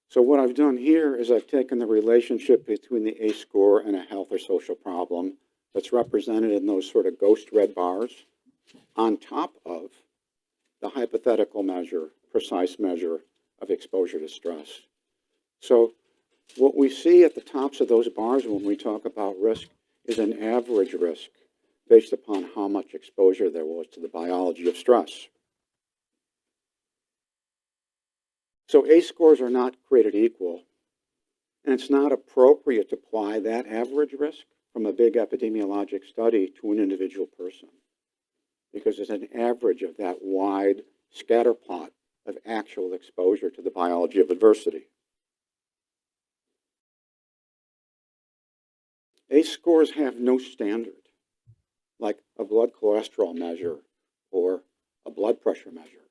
So what I've done here is I've taken the relationship between the ACE score and a health or social problem that's represented in those sort of ghost red bars on top of the hypothetical measure, precise measure of exposure to stress. So what we see at the tops of those bars when we talk about risk is an average risk based upon how much exposure there was to the biology of stress. So ACE scores are not created equal, and it's not appropriate to apply that average risk from a big epidemiologic study to an individual person, because it's an average of that wide scatter plot of actual exposure to the biology of adversity. ACE scores have no standard, like a blood cholesterol measure or a blood pressure measure.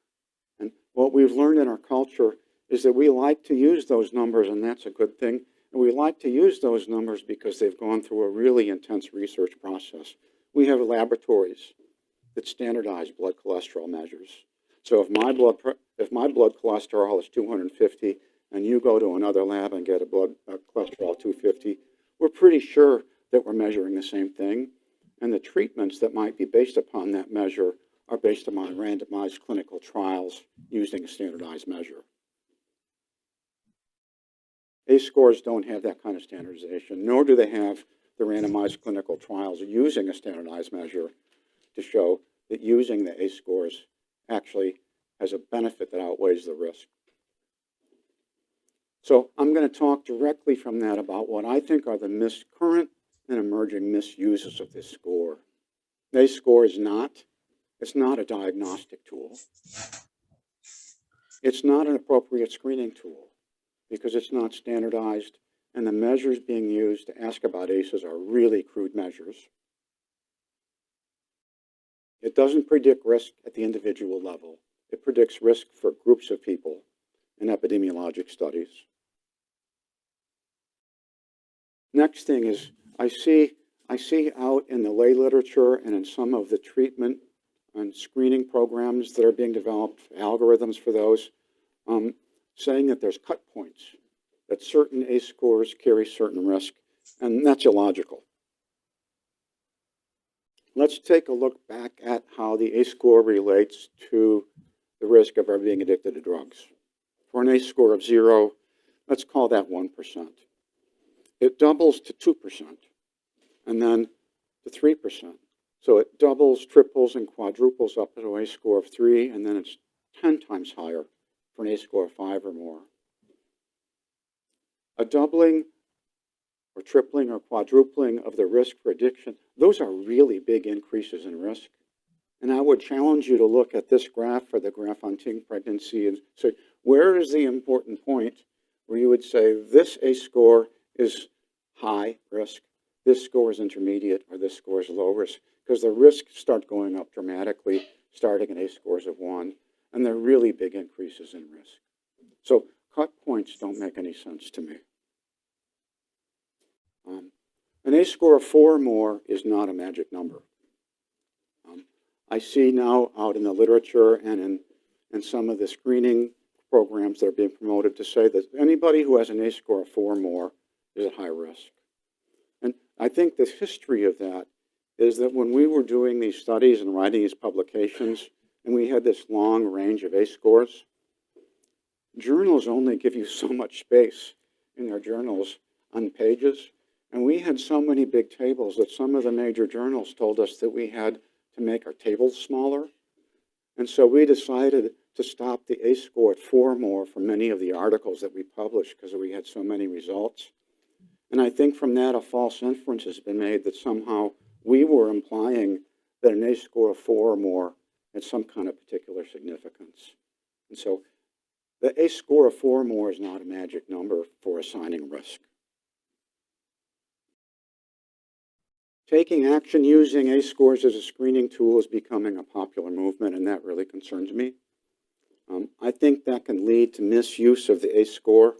And what we've learned in our culture is that we like to use those numbers, and that's a good thing. And we like to use those numbers because they've gone through a really intense research process. We have laboratories that standardize blood cholesterol measures. So if my blood cholesterol is 250 and you go to another lab and get a blood cholesterol 250, we're pretty sure that we're measuring the same thing, and the treatments that might be based upon that measure are based upon randomized clinical trials using a standardized measure. ACE scores don't have that kind of standardization, nor do they have the randomized clinical trials using a standardized measure to show that using the ACE scores actually has a benefit that outweighs the risk. So I'm going to talk directly from that about what I think are the current and emerging misuses of this score. The ACE score is not a diagnostic tool. It's not an appropriate screening tool because it's not standardized, and the measures being used to ask about ACEs are really crude measures. It doesn't predict risk at the individual level. It predicts risk for groups of people in epidemiologic studies. Next thing is I see out in the lay literature and in some of the treatment and screening programs that are being developed, algorithms for those, saying that there's cut points, that certain ACE scores carry certain risk, and that's illogical. Let's take a look back at how the ACE score relates to the risk of our being addicted to drugs. For an ACE score of 0, let's call that 1%. It doubles to 2%, and then to 3%. So it doubles, triples, and quadruples up to an ACE score of 3, and then it's 10 times higher for an ACE score of 5 or more. A doubling or tripling or quadrupling of the risk for addiction, those are really big increases in risk. And I would challenge you to look at this graph or the graph on teen pregnancy and say, where is the important point where you would say this ACE score is high risk, this score is intermediate, or this score is low risk? Because the risks start going up dramatically, starting at ACE scores of 1, and they're really big increases in risk. So cut points don't make any sense to me. An ACE score of 4 or more is not a magic number. I see now out in the literature and in some of the screening programs that are being promoted to say that anybody who has an ACE score of 4 or more is at high risk. And I think the history of that is that when we were doing these studies and writing these publications, and we had this long range of ACE scores, journals only give you so much space in their journals on pages. And we had so many big tables that some of the major journals told us that we had to make our tables smaller. And so we decided to stop the ACE score at 4 or more for many of the articles that we published because we had so many results. And I think from that a false inference has been made that somehow we were implying that an ACE score of 4 or more had some kind of particular significance. And so the ACE score of 4 or more is not a magic number for assigning risk. Taking action using ACE scores as a screening tool is becoming a popular movement, and that really concerns me. I think that can lead to misuse of the ACE score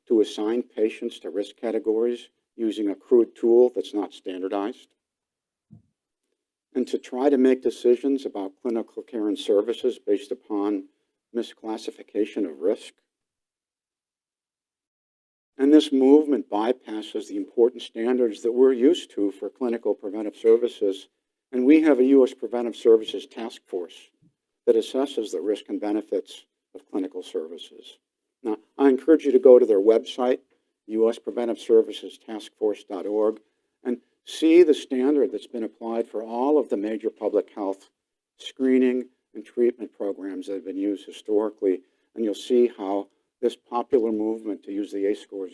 to assign patients to risk categories using a crude tool that's not standardized, and to try to make decisions about clinical care and services based upon misclassification of risk. And this movement bypasses the important standards that we're used to for clinical preventive services. And we have a U.S. Preventive Services Task Force that assesses the risk and benefits of clinical services. Now, I encourage you to go to their website, uspreventiveservicestaskforce.org, and see the standard that's been applied for all of the major public health screening and treatment programs that have been used historically. And you'll see how this popular movement to use the ACE scores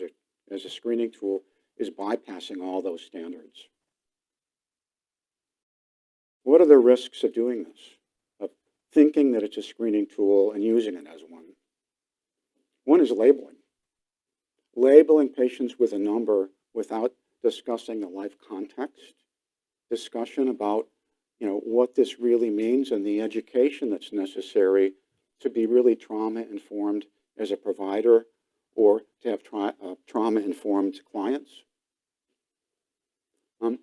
as a screening tool is bypassing all those standards. What are the risks of doing this, of thinking that it's a screening tool and using it as one? One is labeling. Labeling patients with a number without discussing the life context, discussion about what this really means and the education that's necessary to be really trauma-informed as a provider or to have trauma-informed clients.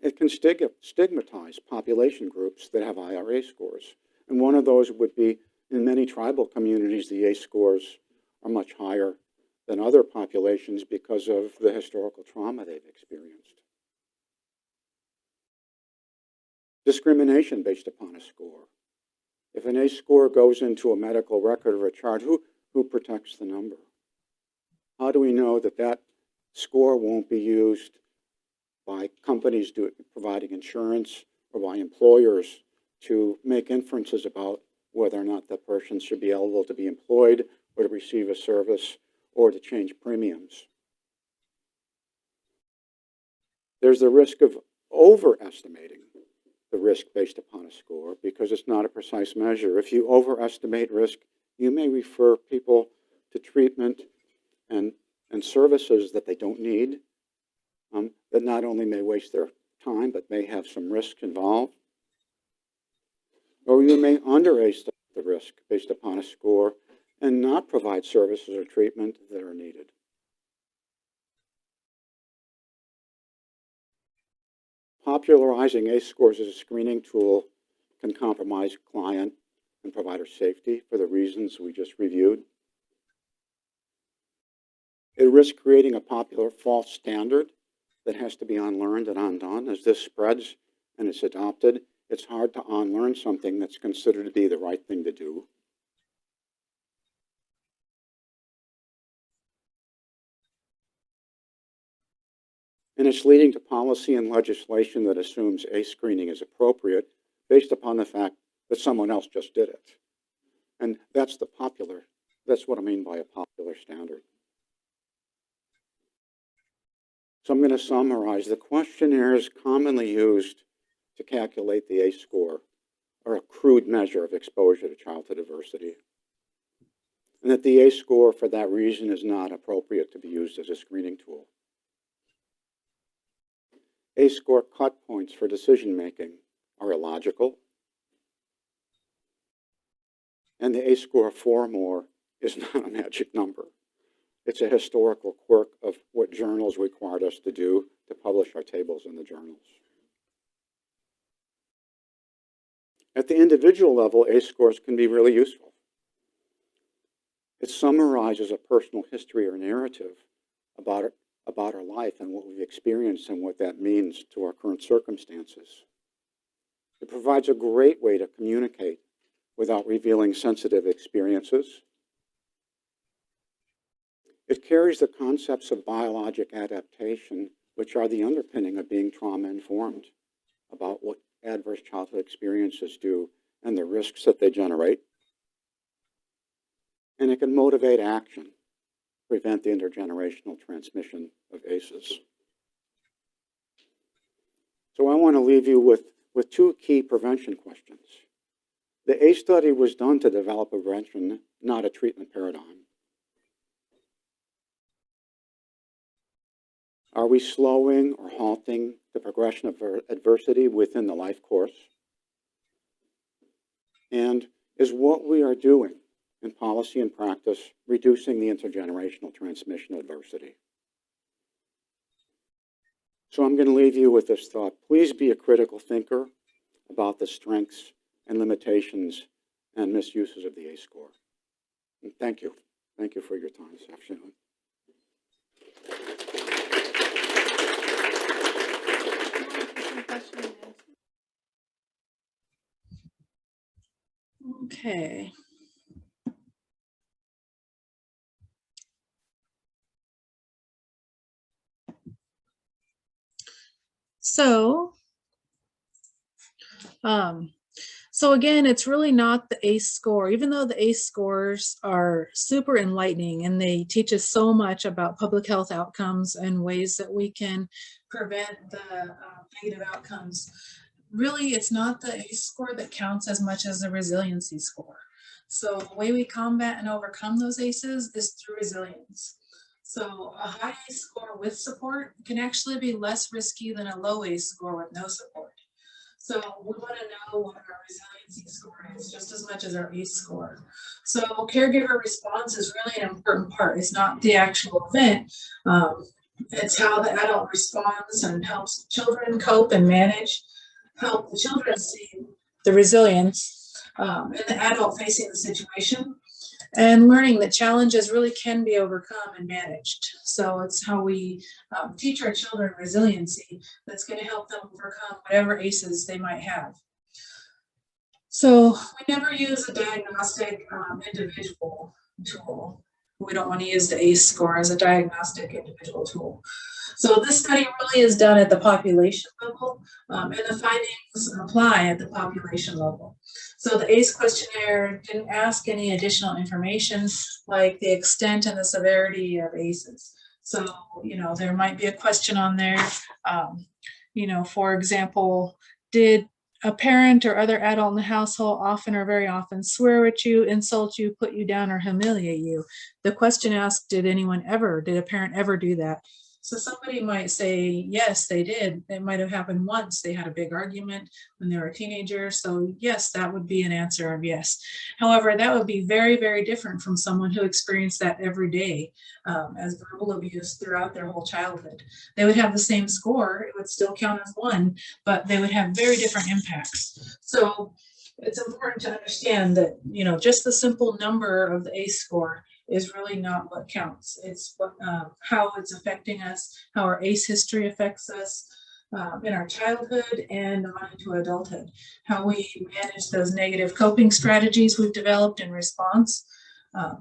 It can stigmatize population groups that have IRA scores. And one of those would be in many tribal communities, the ACE scores are much higher than other populations because of the historical trauma they've experienced. discrimination based upon a score. If an ACE score goes into a medical record or a chart, who protects the number? How do we know that that score won't be used by companies providing insurance or by employers to make inferences about whether or not that person should be eligible to be employed or to receive a service or to change premiums? There's the risk of overestimating the risk based upon a score because it's not a precise measure. If you overestimate risk, you may refer people to treatment and services that they don't need, that not only may waste their time, but may have some risk involved. Or you may underestimate the risk based upon a score and not provide services or treatment that are needed. Popularizing ACE scores as a screening tool can compromise client and provider safety for the reasons we just reviewed. It risks creating a popular false standard that has to be unlearned and undone. As this spreads and it's adopted, it's hard to unlearn something that's considered to be the right thing to do. And it's leading to policy and legislation that assumes ACE screening is appropriate based upon the fact that someone else just did it. And that's what I mean by a popular standard. So I'm going to summarize. The questionnaires commonly used to calculate the ACE score are a crude measure of exposure to childhood diversity. And that the ACE score for that reason is not appropriate to be used as a screening tool. ACE score cut points for decision making are illogical. And the ACE score of 4 or more is not a magic number. It's a historical quirk of what journals required us to do to publish our tables in the journals. At the individual level, ACE scores can be really useful. It summarizes a personal history or narrative about our life and what we've experienced and what that means to our current circumstances. It provides a great way to communicate without revealing sensitive experiences. It carries the concepts of biologic adaptation, which are the underpinning of being trauma-informed about what adverse childhood experiences do and the risks that they generate. And it can motivate action, prevent the intergenerational transmission of ACEs. So I want to leave you with 2 key prevention questions. The ACE study was done to develop a prevention, not a treatment paradigm. Are we slowing or halting the progression of adversity within the life course? And is what we are doing in policy and practice reducing the intergenerational transmission of adversity? So I'm going to leave you with this thought. Please be a critical thinker about the strengths and limitations and misuses of the ACE score. And thank you. Thank you for your time this afternoon. Okay. So again, it's really not the ACE score, even though the ACE scores are super enlightening and they teach us so much about public health outcomes and ways that we can prevent the negative outcomes. Really, it's not the ACE score that counts as much as the resiliency score. So the way we combat and overcome those ACEs is through resilience. So a high ACE score with support can actually be less risky than a low ACE score with no support. So we want to know what our resiliency score is just as much as our ACE score. So caregiver response is really an important part. It's not the actual event. It's how the adult responds and helps children cope and manage, help the children see the resilience and the adult facing the situation. and learning that challenges really can be overcome and managed. So it's how we teach our children resiliency that's going to help them overcome whatever ACEs they might have. So we never use a diagnostic individual tool. We don't want to use the ACE score as a diagnostic individual tool. So this study really is done at the population level, and the findings apply at the population level. So the ACE questionnaire didn't ask any additional information like the extent and the severity of ACEs. So, you know, there might be a question on there, you know, for example, did a parent or other adult in the household often or very often swear at you, insult you, put you down, or humiliate you? The question asked, did a parent ever do that? So somebody might say, yes, they did. It might have happened once. They had a big argument when they were a teenager. So yes, that would be an answer of yes. However, that would be very, very different from someone who experienced that every day as verbal abuse throughout their whole childhood. They would have the same score. It would still count as 1, but they would have very different impacts. So it's important to understand that, you know, just the simple number of the ACE score is really not what counts. It's what, how it's affecting us, how our ACE history affects us in our childhood and on into adulthood, how we manage those negative coping strategies we've developed in response.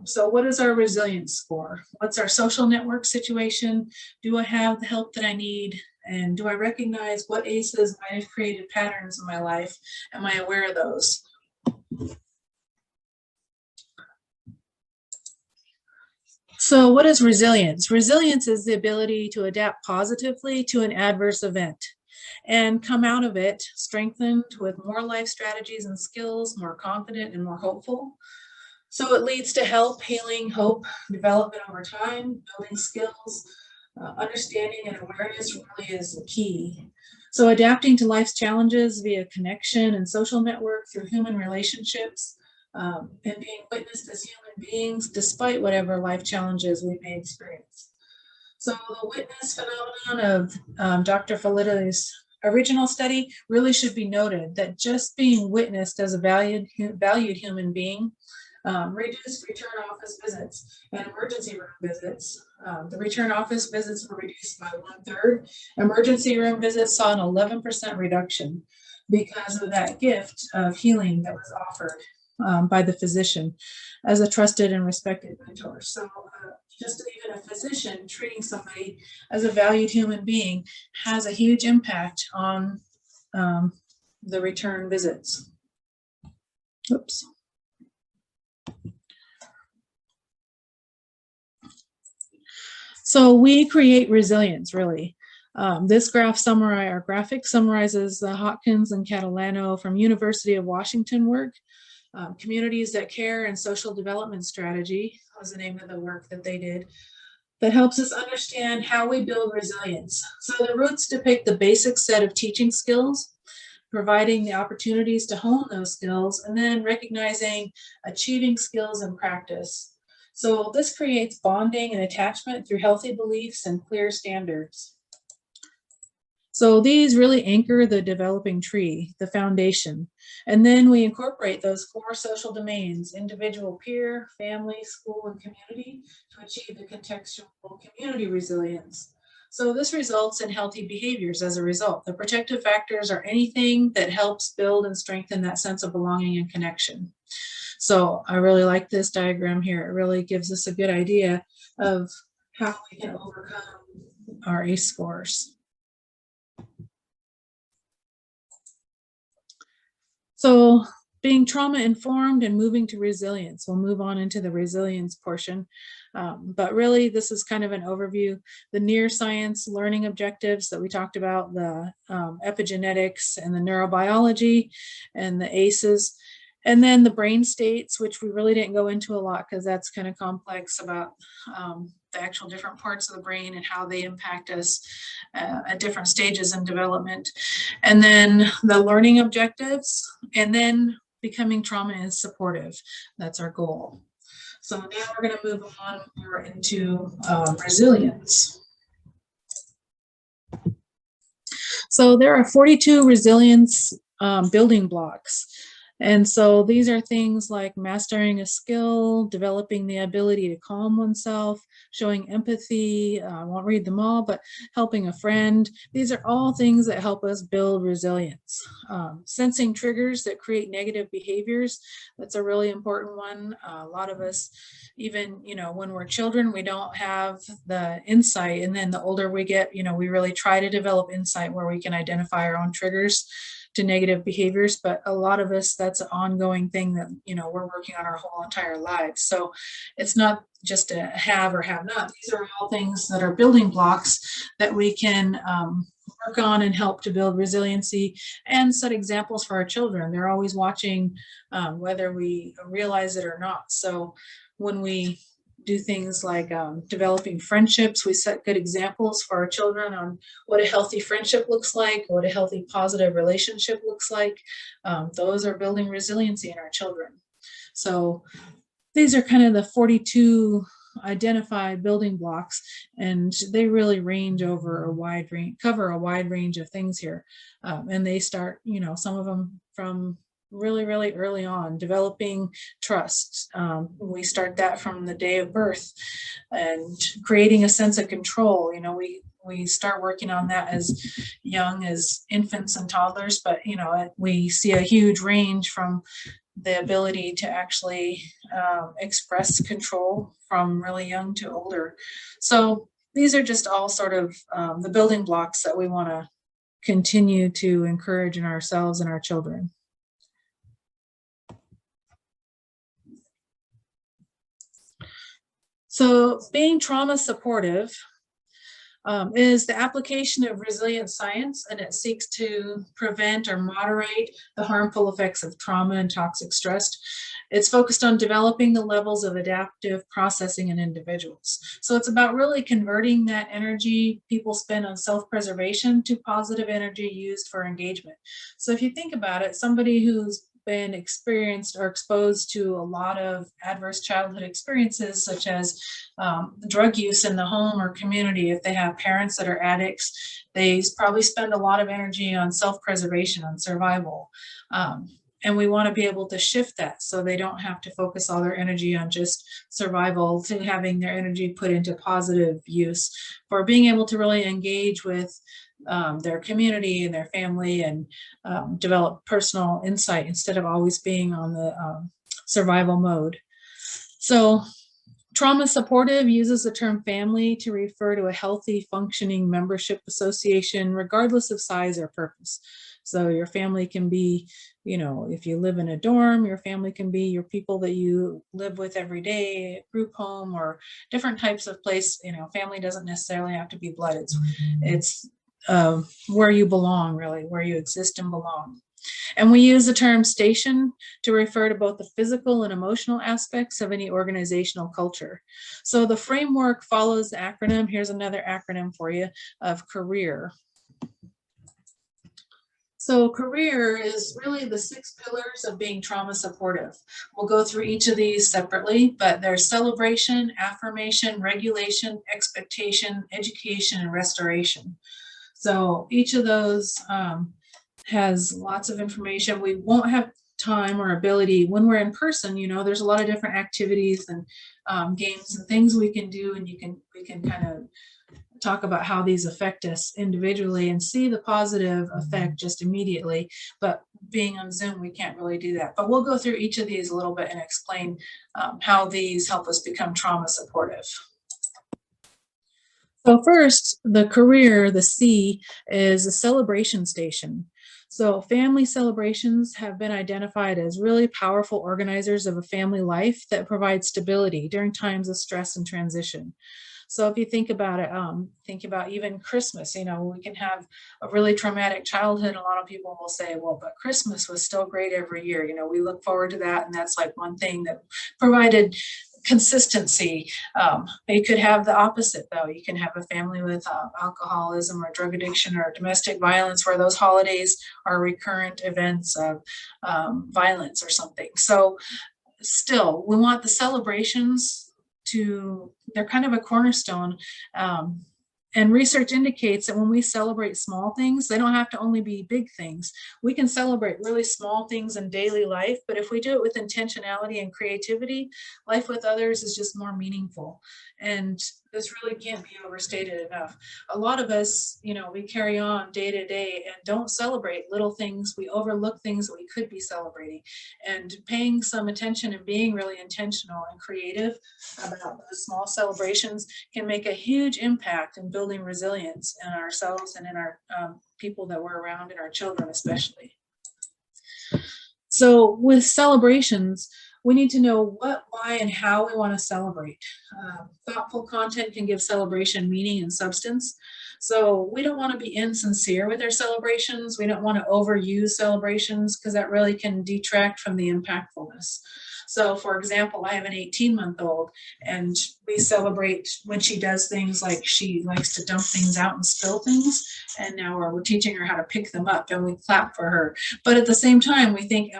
So what is our resilience score? What's our social network situation? Do I have the help that I need? And do I recognize what ACEs might have created patterns in my life? Am I aware of those? So what is resilience? Resilience is the ability to adapt positively to an adverse event and come out of it strengthened with more life strategies and skills, more confident and more hopeful. So it leads to help, healing, hope, development over time, building skills, understanding and awareness really is the key. So adapting to life's challenges via connection and social network through human relationships, and being witnessed as human beings despite whatever life challenges we may experience. So the witness phenomenon of Dr. Felida's original study really should be noted, that just being witnessed as a valued human being reduced return office visits and emergency room visits. The return office visits were reduced by 1/3. Emergency room visits saw an 11% reduction because of that gift of healing that was offered by the physician as a trusted and respected mentor. So just even a physician treating somebody as a valued human being has a huge impact on the return visits. Oops. So we create resilience, really. This graphic summarizes the Hopkins and Catalano from University of Washington work. Communities That Care and Social Development Strategy was the name of the work that they did, that helps us understand how we build resilience. So the roots depict the basic set of teaching skills, providing the opportunities to hone those skills, and then recognizing achieving skills in practice. So this creates bonding and attachment through healthy beliefs and clear standards. So these really anchor the developing tree, the foundation. And then we incorporate those 4 social domains: individual, peer, family, school, and community, to achieve the contextual community resilience. So this results in healthy behaviors as a result. The protective factors are anything that helps build and strengthen that sense of belonging and connection. So I really like this diagram here. It really gives us a good idea of how we can overcome our ACE scores. So being trauma informed and moving to resilience. We'll move on into the resilience portion. But really, this is kind of an overview. The neuroscience learning objectives that we talked about, the epigenetics and the neurobiology and the ACEs. And then the brain states, which we really didn't go into a lot because that's kind of complex, about the actual different parts of the brain and how they impact us at different stages in development. And then the learning objectives, and then becoming trauma is supportive. That's our goal. So now we're going to move on more into resilience. So there are 42 resilience building blocks. And so these are things like mastering a skill, developing the ability to calm oneself, showing empathy. I won't read them all, but helping a friend. These are all things that help us build resilience. Sensing triggers that create negative behaviors. That's a really important one. A lot of us, even, when we're children, we don't have the insight. And then the older we get, we really try to develop insight where we can identify our own triggers to negative behaviors. But a lot of us, that's an ongoing thing that, we're working on our whole entire lives. So it's not just a have or have not. These are all things that are building blocks that we can work on and help to build resiliency and set examples for our children. They're always watching, whether we realize it or not. So when we do things like developing friendships, we set good examples for our children on what a healthy friendship looks like, what a healthy positive relationship looks like. Those are building resiliency in our children. So these are kind of the 42 identified building blocks, and they really range over a wide range, cover a wide range of things here. And they start, some of them from really, really early on, developing trust. We start that from the day of birth, and creating a sense of control. We start working on that as young as infants and toddlers, but we see a huge range from the ability to actually express control from really young to older. So these are just all sort of the building blocks that we want to continue to encourage in ourselves and our children. So being trauma supportive is the application of resilient science, and it seeks to prevent or moderate the harmful effects of trauma and toxic stress. It's focused on developing the levels of adaptive processing in individuals. So it's about really converting that energy people spend on self-preservation to positive energy used for engagement. So if you think about it, somebody who's been experienced or exposed to a lot of adverse childhood experiences, such as drug use in the home or community. If they have parents that are addicts, they probably spend a lot of energy on self-preservation, on survival. And we want to be able to shift that so they don't have to focus all their energy on just survival, to having their energy put into positive use for being able to really engage with their community and their family, and develop personal insight instead of always being on the survival mode. So trauma supportive uses the term family to refer to a healthy, functioning membership association, regardless of size or purpose. So your family can be, if you live in a dorm, your family can be your people that you live with every day, group home, or different types of place. Family doesn't necessarily have to be blood. It's where you belong, really, where you exist and belong. And we use the term station to refer to both the physical and emotional aspects of any organizational culture. So the framework follows the acronym. Here's another acronym for you of CAREER. So CAREER is really the 6 pillars of being trauma supportive. We'll go through each of these separately, but there's celebration, affirmation, regulation, expectation, education, and restoration. So each of those has lots of information. We won't have time or ability when we're in person. There's a lot of different activities and games and things we can do, and we can kind of talk about how these affect us individually and see the positive effect just immediately. But being on Zoom, we can't really do that. But we'll go through each of these a little bit and explain how these help us become trauma supportive. So first, the CAREER, the C, is a celebration station. So family celebrations have been identified as really powerful organizers of a family life that provide stability during times of stress and transition. So if you think about it, think about even Christmas. We can have a really traumatic childhood. A lot of people will say, well, but Christmas was still great every year. We look forward to that. And that's like one thing that provided consistency. You could have the opposite, though. You can have a family with alcoholism or drug addiction or domestic violence, where those holidays are recurrent events of violence or something. So still, we want the celebrations they're kind of a cornerstone. And research indicates that when we celebrate small things, they don't have to only be big things. We can celebrate really small things in daily life, but if we do it with intentionality and creativity, life with others is just more meaningful. And this really can't be overstated enough. A lot of us, you know, we carry on day to day and don't celebrate little things. We overlook things that we could be celebrating. And paying some attention and being really intentional and creative about those small celebrations can make a huge impact in building resilience in ourselves and in our people that we're around and our children especially. So with celebrations, we need to know what, why, and how we want to celebrate. Thoughtful content can give celebration meaning and substance. So we don't want to be insincere with our celebrations. We don't want to overuse celebrations because that really can detract from the impactfulness. So for example, I have an 18-month-old and we celebrate when she does things like she likes to dump things out and spill things. And now we're teaching her how to pick them up and we clap for her. But at the same time, we think,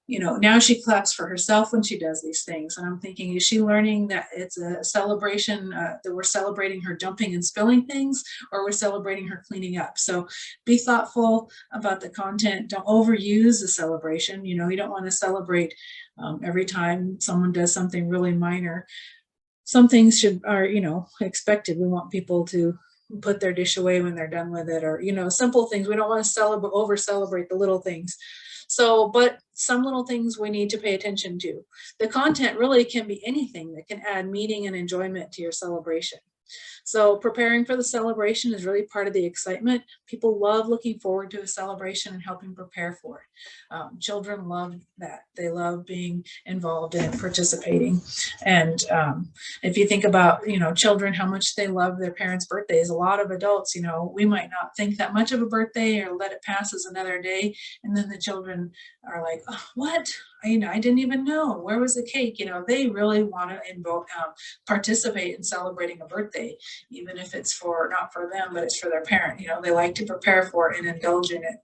you know, now she claps for herself when she does these things. And I'm thinking, is she learning that it's a celebration, that we're celebrating her dumping and spilling things, or we're celebrating her cleaning up? So be thoughtful about the content. Don't overuse the celebration. You know, you don't want to celebrate every time someone does something really minor. Some things are, you know, expected. We want people to put their dish away when they're done with it, or, you know, simple things. We don't want to over celebrate the little things. So, but some little things we need to pay attention to. The content really can be anything that can add meaning and enjoyment to your celebration. So preparing for the celebration is really part of the excitement. People love looking forward to a celebration and helping prepare for it. Children love that. They love being involved and participating. And if you think about, you know, children, how much they love their parents' birthdays, a lot of adults, you know, we might not think that much of a birthday or let it pass as another day. And then the children are like, oh, what? I didn't even know. Where was the cake? You know, they really want to participate in celebrating a birthday, even if it's not for them, but it's for their parent. You know, they like to prepare for it and indulge in it.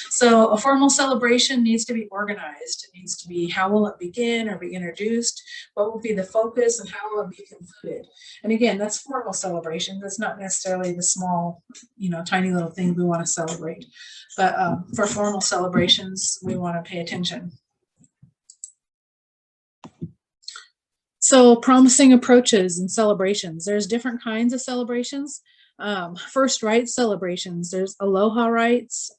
So a formal celebration needs to be organized. It needs to be, how will it begin or be introduced? What will be the focus and how will it be concluded? And again, that's formal celebration. That's not necessarily the small, you know, tiny little things we want to celebrate. But for formal celebrations, we want to pay attention. So promising approaches and celebrations. There's different kinds of celebrations. First rights celebrations. There's aloha rights,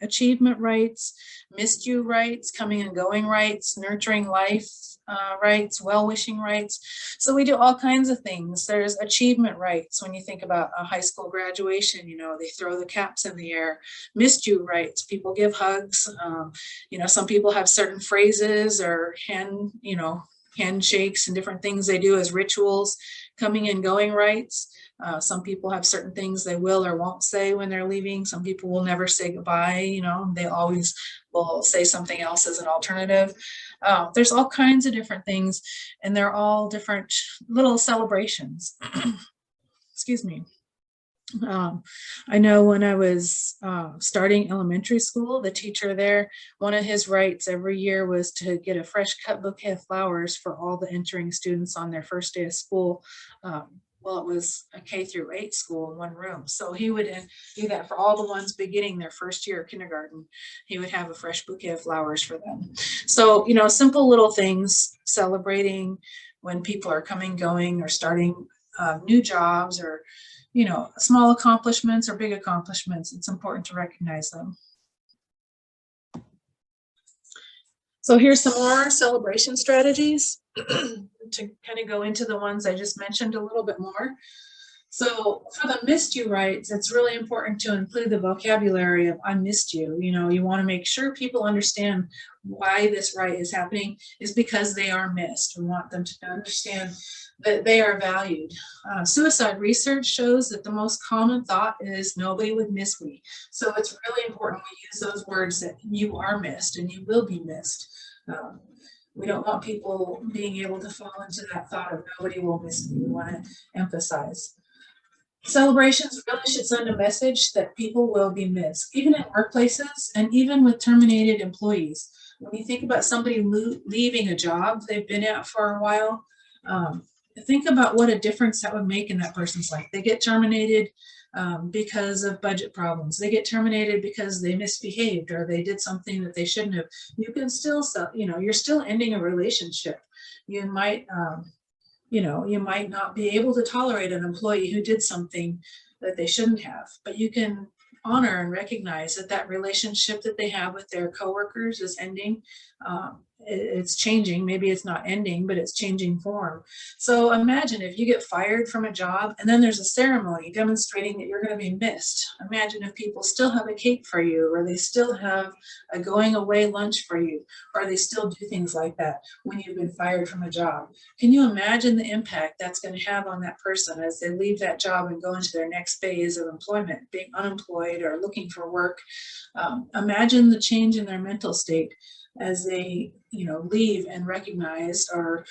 achievement rights, missed you rights, coming and going rights, nurturing life rights, well-wishing rights. So we do all kinds of things. There's achievement rights. When you think about a high school graduation, you know, they throw the caps in the air. Missed you rights. People give hugs. You know, some people have certain phrases or handshakes and different things they do as rituals. Coming and going rights. Some people have certain things they will or won't say when they're leaving. Some people will never say goodbye. You know, they always will say something else as an alternative. There's all kinds of different things, and they're all different little celebrations. Excuse me. I know when I was starting elementary school, the teacher there, one of his rights every year was to get a fresh cut bouquet of flowers for all the entering students on their first day of school. Well, it was a K through 8 school in one room. So he would do that for all the ones beginning their first year of kindergarten. He would have a fresh bouquet of flowers for them. So, you know, simple little things, celebrating when people are coming, going, or starting new jobs, or, you know, small accomplishments or big accomplishments. It's important to recognize them. So here's some more celebration strategies to kind of go into the ones I just mentioned a little bit more. So for the missed you rights, it's really important to include the vocabulary of I missed you. You know, you want to make sure people understand why this right is happening is because they are missed. We want them to understand that they are valued. Suicide research shows that the most common thought is nobody would miss me. So it's really important we use those words that you are missed and you will be missed. We don't want people being able to fall into that thought of nobody will miss me. We want to emphasize. Celebrations really should send a message that people will be missed, even in workplaces and even with terminated employees. When you think about somebody leaving a job they've been at for a while, think about what a difference that would make in that person's life. They get terminated because of budget problems. They get terminated because they misbehaved or they did something that they shouldn't have. You can still, you're still ending a relationship. You might, you might not be able to tolerate an employee who did something that they shouldn't have, but you can honor and recognize that that relationship that they have with their coworkers is ending. It's changing. Maybe it's not ending, but it's changing form. So imagine if you get fired from a job and then there's a ceremony demonstrating that you're going to be missed. Imagine if people still have a cake for you, or they still have a going away lunch for you, or they still do things like that when you've been fired from a job. Can you imagine the impact that's going to have on that person as they leave that job and go into their next phase of employment, being unemployed or looking for work? Imagine the change in their mental state as they, leave and recognize or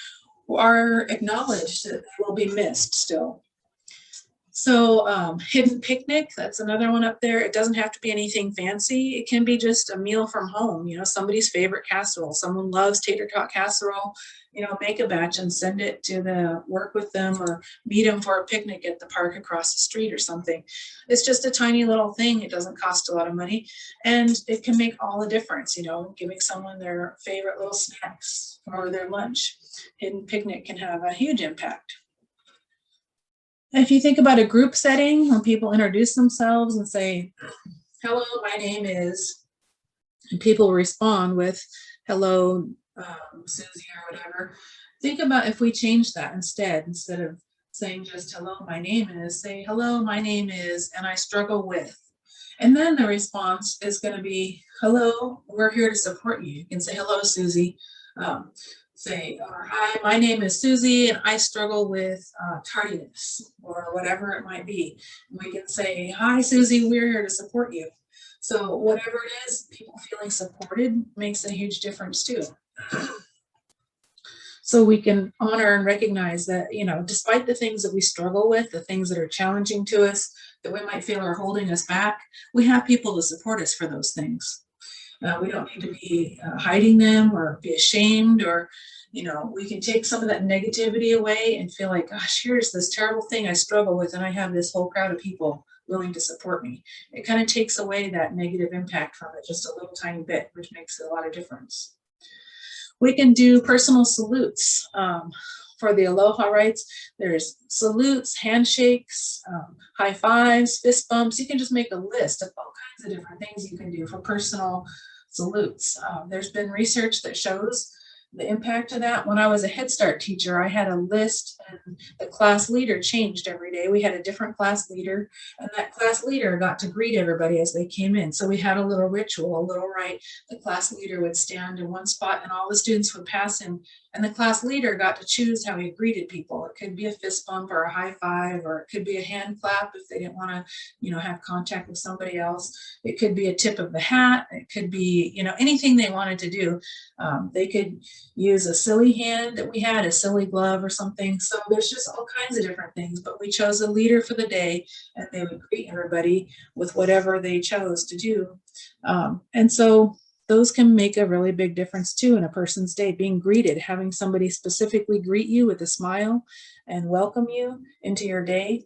are acknowledged that they will be missed still. So hidden picnic, that's another one up there. It doesn't have to be anything fancy. It can be just a meal from home, somebody's favorite casserole. Someone loves tater tot casserole, make a batch and send it to work with them, or meet them for a picnic at the park across the street or something. It's just a tiny little thing. It doesn't cost a lot of money, and it can make all the difference, giving someone their favorite little snacks or their lunch. Hidden picnic can have a huge impact. If you think about a group setting, when people introduce themselves and say, hello, my name is, and people respond with, hello, Susie or whatever. Think about if we change that instead of saying just hello, my name is, say, hello, my name is, and I struggle with. And then the response is going to be, hello, we're here to support you. You can say, hello, Susie. Say, hi, my name is Susie and I struggle with tardiness, or whatever it might be. And we can say, hi, Susie, we're here to support you. So whatever it is, people feeling supported makes a huge difference too. So we can honor and recognize that, despite the things that we struggle with, the things that are challenging to us, that we might feel are holding us back, we have people to support us for those things. We don't need to be hiding them or be ashamed, or, we can take some of that negativity away and feel like, gosh, here's this terrible thing I struggle with, and I have this whole crowd of people willing to support me. It kind of takes away that negative impact from it just a little tiny bit, which makes a lot of difference. We can do personal salutes. For the aloha rights, there's salutes, handshakes, high fives, fist bumps. You can just make a list of all kinds of different things you can do for personal salutes. There's been research that shows the impact of that. When I was a Head Start teacher, I had a list, and the class leader changed every day. We had a different class leader, and that class leader got to greet everybody as they came in. So we had a little ritual, a little rite. The class leader would stand in one spot and all the students would pass him, and the class leader got to choose how he greeted people. It could be a fist bump or a high five, or it could be a hand clap if they didn't want to, have contact with somebody else. It could be a tip of the hat. It could be, anything they wanted to do. They could use a silly hand that we had, a silly glove or something. So there's just all kinds of different things, but we chose a leader for the day, and they would greet everybody with whatever they chose to do. And so those can make a really big difference too in a person's day. Being greeted, having somebody specifically greet you with a smile and welcome you into your day,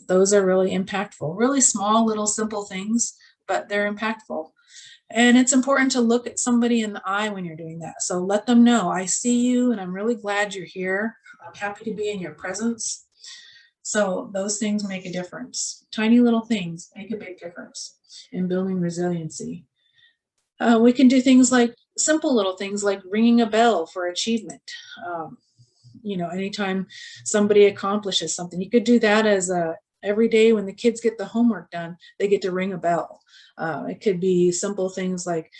those are really impactful. Really small, little, simple things, but they're impactful. And it's important to look at somebody in the eye when you're doing that. So let them know, I see you and I'm really glad you're here. I'm happy to be in your presence. So those things make a difference. Tiny little things make a big difference in building resiliency. We can do things like simple little things like ringing a bell for achievement. Anytime somebody accomplishes something, you could do that as every day when the kids get the homework done, they get to ring a bell. It could be simple things like,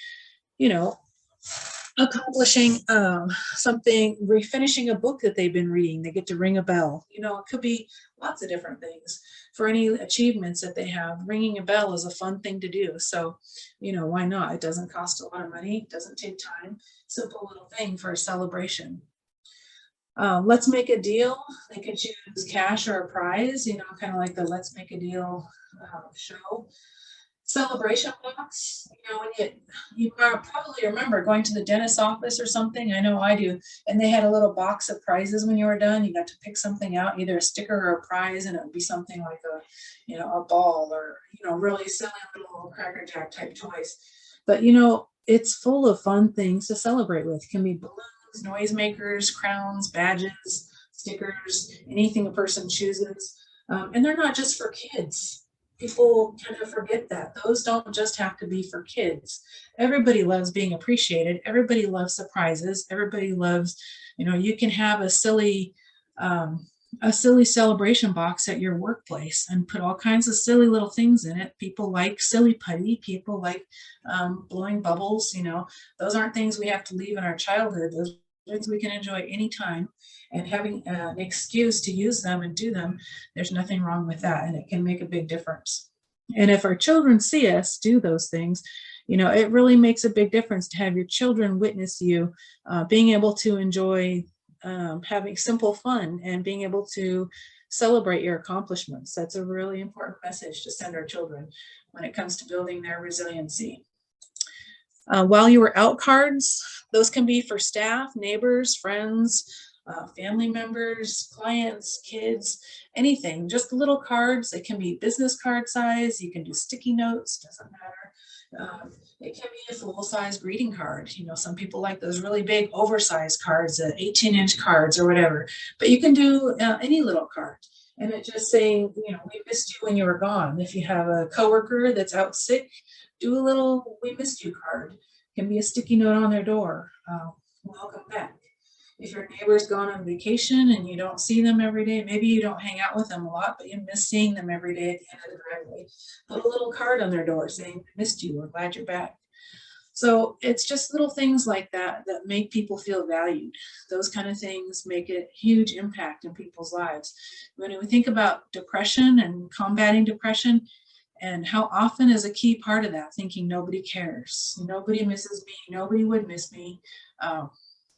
accomplishing something, finishing a book that they've been reading, they get to ring a bell. It could be lots of different things. For any achievements that they have, ringing a bell is a fun thing to do. So, why not? It doesn't cost a lot of money. It doesn't take time. Simple little thing for a celebration. Let's make a deal. They could choose cash or a prize, kind of like the Let's Make a Deal show. celebration box. You know, when you probably remember going to the dentist's office or something. I know I do. And they had a little box of prizes when you were done. You got to pick something out, either a sticker or a prize, and it would be something like a, you know, a ball or, you know, really silly little Cracker Jack type toys. But, you know, it's full of fun things to celebrate with. It can be balloons, noisemakers, crowns, badges, stickers, anything a person chooses. And they're not just for kids. People kind of forget that. Those don't just have to be for kids. Everybody loves being appreciated. Everybody loves surprises. Everybody loves, you know, you can have a silly celebration box at your workplace and put all kinds of silly little things in it. People like silly putty. People like blowing bubbles. You know, those aren't things we have to leave in our childhood. Those are things we can enjoy anytime. And having an excuse to use them and do them, there's nothing wrong with that, and it can make a big difference. And if our children see us do those things, you know, it really makes a big difference to have your children witness you being able to enjoy having simple fun and being able to celebrate your accomplishments. That's a really important message to send our children when it comes to building their resiliency. While you were out cards, those can be for staff, neighbors, friends, family members, clients, kids, anything, just little cards. They can be business card size. You can do sticky notes, doesn't matter. It can be a full-size greeting card. You know, some people like those really big oversized cards, 18-inch cards or whatever, but you can do any little card. And it just saying, you know, we missed you when you were gone. If you have a coworker that's out sick, do a little "we missed you" card. It can be a sticky note on their door. Welcome back. If your neighbor's gone on vacation and you don't see them every day, maybe you don't hang out with them a lot, but you miss seeing them every day at the end of the driveway, put a little card on their door saying, "We missed you, we're glad you're back." So it's just little things like that that make people feel valued. Those kind of things make a huge impact in people's lives. When we think about depression and combating depression, and how often is a key part of that, thinking nobody cares, nobody misses me, nobody would miss me.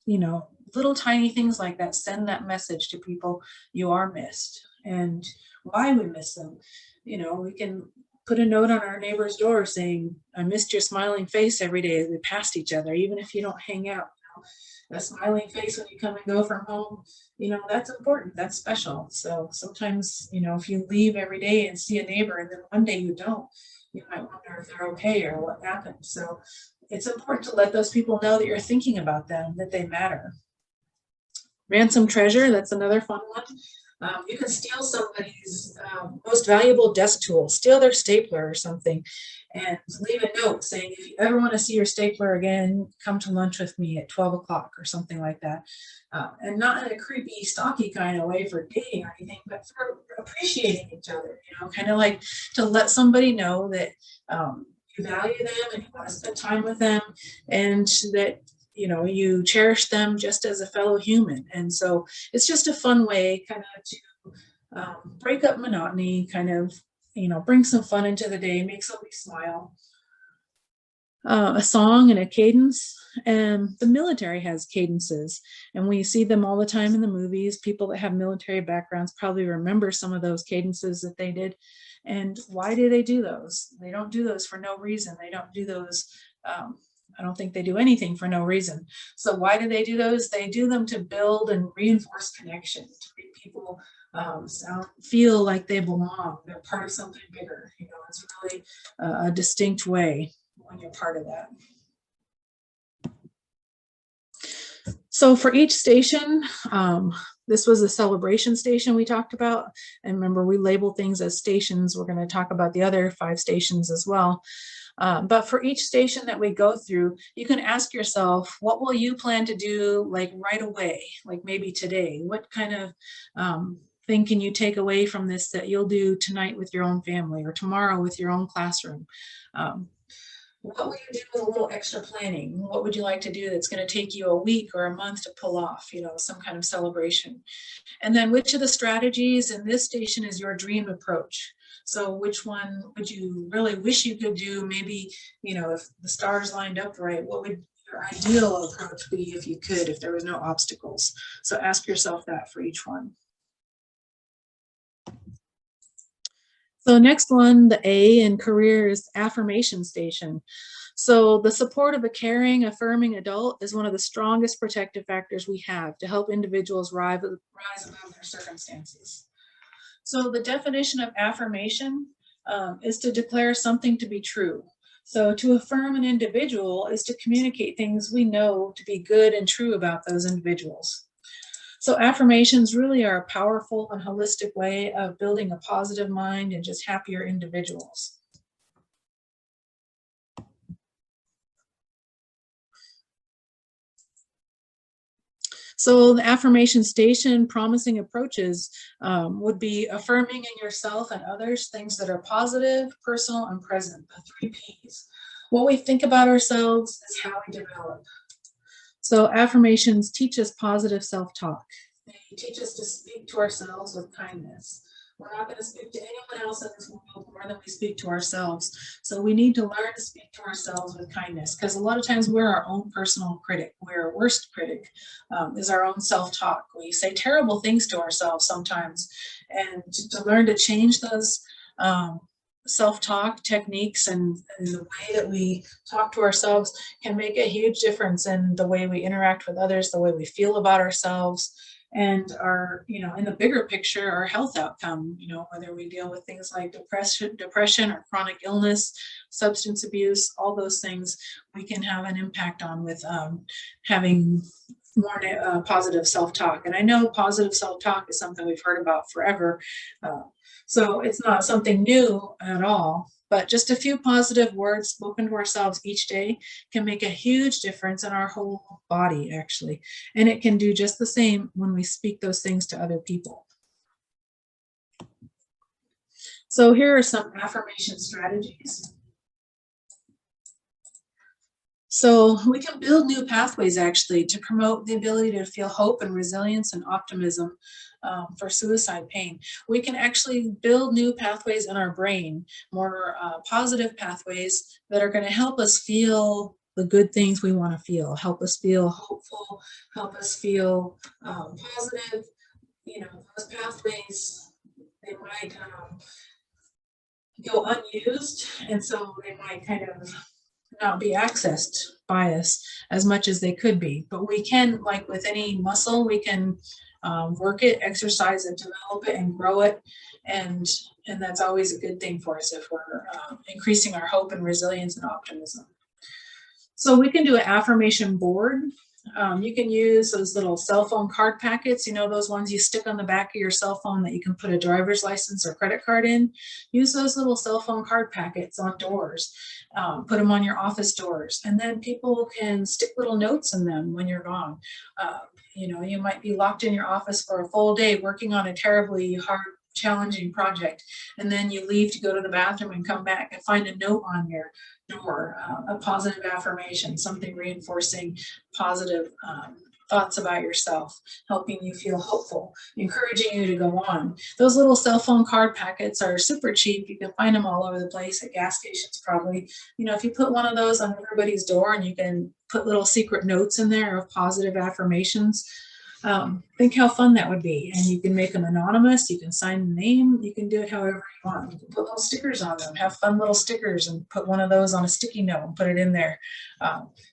You know, little tiny things like that send that message to people: you are missed. And why we miss them, you know, we can put a note on our neighbor's door saying, "I missed your smiling face every day as we passed each other," even if you don't hang out. You know, a smiling face when you come and go from home, you know, that's important, that's special. So sometimes, you know, if you leave every day and see a neighbor and then one day you don't, you might wonder if they're okay or what happened. So it's important to let those people know that you're thinking about them, that they matter. Ransom treasure, that's another fun one. You can steal somebody's most valuable desk tool, steal their stapler or something, and leave a note saying, "If you ever want to see your stapler again, come to lunch with me at 12 o'clock or something like that. And not in a creepy, stalky kind of way for dating or anything, but for appreciating each other, you know, kind of like to let somebody know that you value them and you want to spend time with them, and that, you know, you cherish them just as a fellow human. And so it's just a fun way kind of to break up monotony, kind of, you know, bring some fun into the day, make somebody smile. A song and a cadence. And the military has cadences, and we see them all the time in the movies. People that have military backgrounds probably remember some of those cadences that they did. And why do they do those? They don't do those for no reason. They don't do those I don't think they do anything for no reason. So why do they do those? They do them to build and reinforce connection, to make people feel like they belong. They're part of something bigger. You know, it's really a distinct way when you're part of that. So for each station, this was a celebration station we talked about. And remember, we label things as stations. We're going to talk about the other 5 stations as well. But for each station that we go through, you can ask yourself, what will you plan to do like right away, like maybe today? What kind of thing can you take away from this that you'll do tonight with your own family or tomorrow with your own classroom? What will you do with a little extra planning? What would you like to do that's going to take you a week or a month to pull off, you know, some kind of celebration? And then which of the strategies in this station is your dream approach? So which one would you really wish you could do? Maybe, you know, if the stars lined up right, what would your ideal approach be if you could, if there was no obstacles? So ask yourself that for each one. So next one, the A in career, is affirmation station. So the support of a caring, affirming adult is one of the strongest protective factors we have to help individuals rise above their circumstances. So the definition of affirmation is to declare something to be true. So to affirm an individual is to communicate things we know to be good and true about those individuals. So affirmations really are a powerful and holistic way of building a positive mind and just happier individuals. So the affirmation station promising approaches would be affirming in yourself and others things that are positive, personal, and present, the 3 Ps. What we think about ourselves is how we develop. So affirmations teach us positive self-talk. They teach us to speak to ourselves with kindness. We're not going to speak to anyone else in this world more than we speak to ourselves. So we need to learn to speak to ourselves with kindness, because a lot of times we're our own personal critic. We're our worst critic, is our own self-talk. We say terrible things to ourselves sometimes, and to learn to change those self-talk techniques and the way that we talk to ourselves can make a huge difference in the way we interact with others, the way we feel about ourselves, and our, in the bigger picture, our health outcome, whether we deal with things like depression or chronic illness, substance abuse, all those things we can have an impact on with having more positive self-talk. And I know positive self-talk is something we've heard about forever. So it's not something new at all, but just a few positive words spoken to ourselves each day can make a huge difference in our whole body, actually. And it can do just the same when we speak those things to other people. So here are some affirmation strategies. So we can build new pathways, actually, to promote the ability to feel hope and resilience and optimism for suicide pain. We can actually build new pathways in our brain, more positive pathways that are going to help us feel the good things we want to feel, help us feel hopeful, help us feel positive. Those pathways, they might go unused, and so they might kind of not be accessed by us as much as they could be. But we can, like with any muscle, we can work it, exercise it, develop it, and grow it. And that's always a good thing for us if we're increasing our hope and resilience and optimism. So we can do an affirmation board. You can use those little cell phone card packets, those ones you stick on the back of your cell phone that you can put a driver's license or credit card in. Use those little cell phone card packets on doors. Put them on your office doors, and then people can stick little notes in them when you're gone. You might be locked in your office for a full day working on a terribly hard, challenging project, and then you leave to go to the bathroom and come back and find a note on your door, a positive affirmation, something reinforcing positive thoughts about yourself, helping you feel hopeful, encouraging you to go on. Those little cell phone card packets are super cheap. You can find them all over the place at gas stations probably. If you put one of those on everybody's door and you can put little secret notes in there of positive affirmations, think how fun that would be. And you can make them anonymous, you can sign the name, you can do it however you want. You can put little stickers on them, have fun little stickers, and put one of those on a sticky note and put it in there.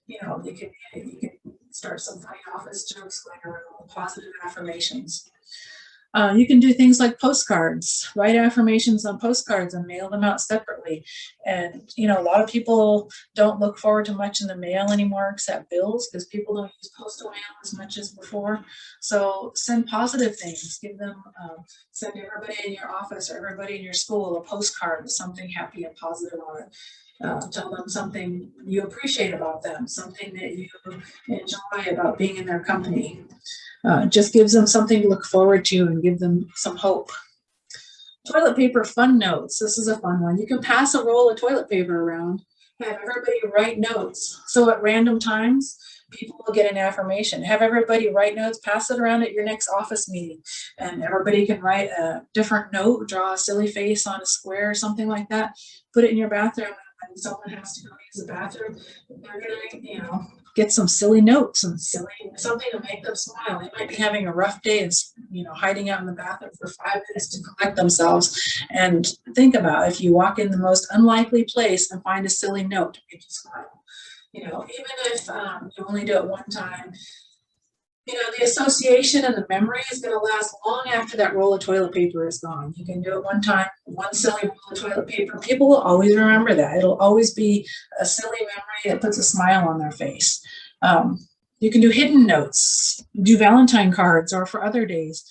You can start some funny office jokes going around with positive affirmations. You can do things like postcards, write affirmations on postcards and mail them out separately. And, a lot of people don't look forward to much in the mail anymore except bills, because people don't use postal mail as much as before. So send positive things. Send everybody in your office or everybody in your school a postcard with something happy and positive on it. Tell them something you appreciate about them, something that you enjoy about being in their company. Just gives them something to look forward to and give them some hope. Toilet paper fun notes. This is a fun one. You can pass a roll of toilet paper around, have everybody write notes. So at random times, people will get an affirmation. Have everybody write notes, pass it around at your next office meeting, and everybody can write a different note, draw a silly face on a square or something like that, put it in your bathroom. When someone has to go use the bathroom, they're going to, get some silly notes and something to make them smile. They might be having a rough day and, you know, hiding out in the bathroom for 5 minutes to collect themselves. And think about if you walk in the most unlikely place and find a silly note to make you smile. You know, even if you only do it one time, you know, the association and the memory is going to last long after that roll of toilet paper is gone. You can do it one time, one silly roll of toilet paper. People will always remember that. It'll always be a silly memory that puts a smile on their face. You can do hidden notes, do Valentine cards, or for other days.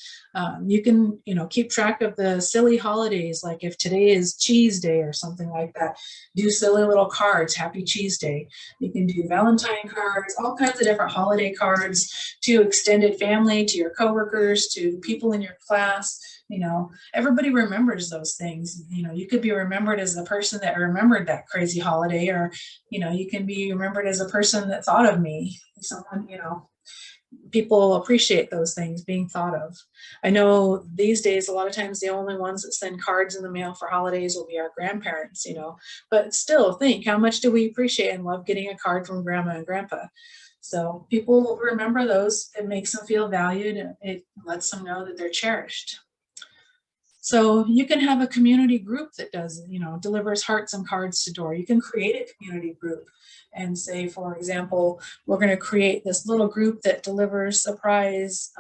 You can, you know, keep track of the silly holidays, like if today is cheese day or something like that, do silly little cards, happy cheese day. You can do Valentine cards, all kinds of different holiday cards to extended family, to your coworkers, to people in your class. You know, everybody remembers those things. You know, you could be remembered as the person that remembered that crazy holiday, or, you know, you can be remembered as a person that thought of me. Someone, you know, people appreciate those things being thought of. I know these days, a lot of times the only ones that send cards in the mail for holidays will be our grandparents, you know, but still think, how much do we appreciate and love getting a card from grandma and grandpa? So people remember those. It makes them feel valued, and it lets them know that they're cherished. So you can have a community group that does, you know, delivers hearts and cards to door. You can create a community group and say, for example, we're going to create this little group that delivers surprise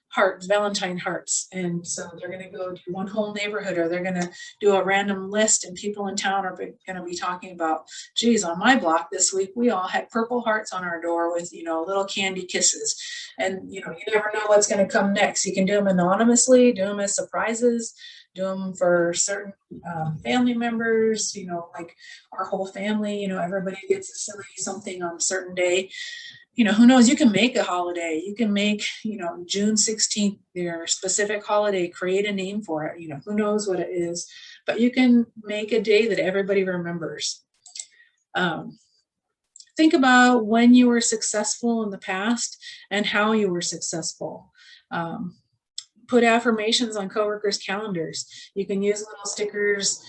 hearts, Valentine hearts. And so they're going to go to one whole neighborhood, or they're going to do a random list, and people in town are going to be talking about, geez, on my block this week, we all had purple hearts on our door with, you know, little candy kisses. And, you know, you never know what's going to come next. You can do them anonymously, do them as surprises, do them for certain family members, you know, like our whole family, you know, everybody gets a silly something on a certain day. You know, who knows, you can make a holiday. You can make, you know, June 16th, your specific holiday, create a name for it. You know, who knows what it is, but you can make a day that everybody remembers. Think about when you were successful in the past and how you were successful. Put affirmations on coworkers' calendars. You can use little stickers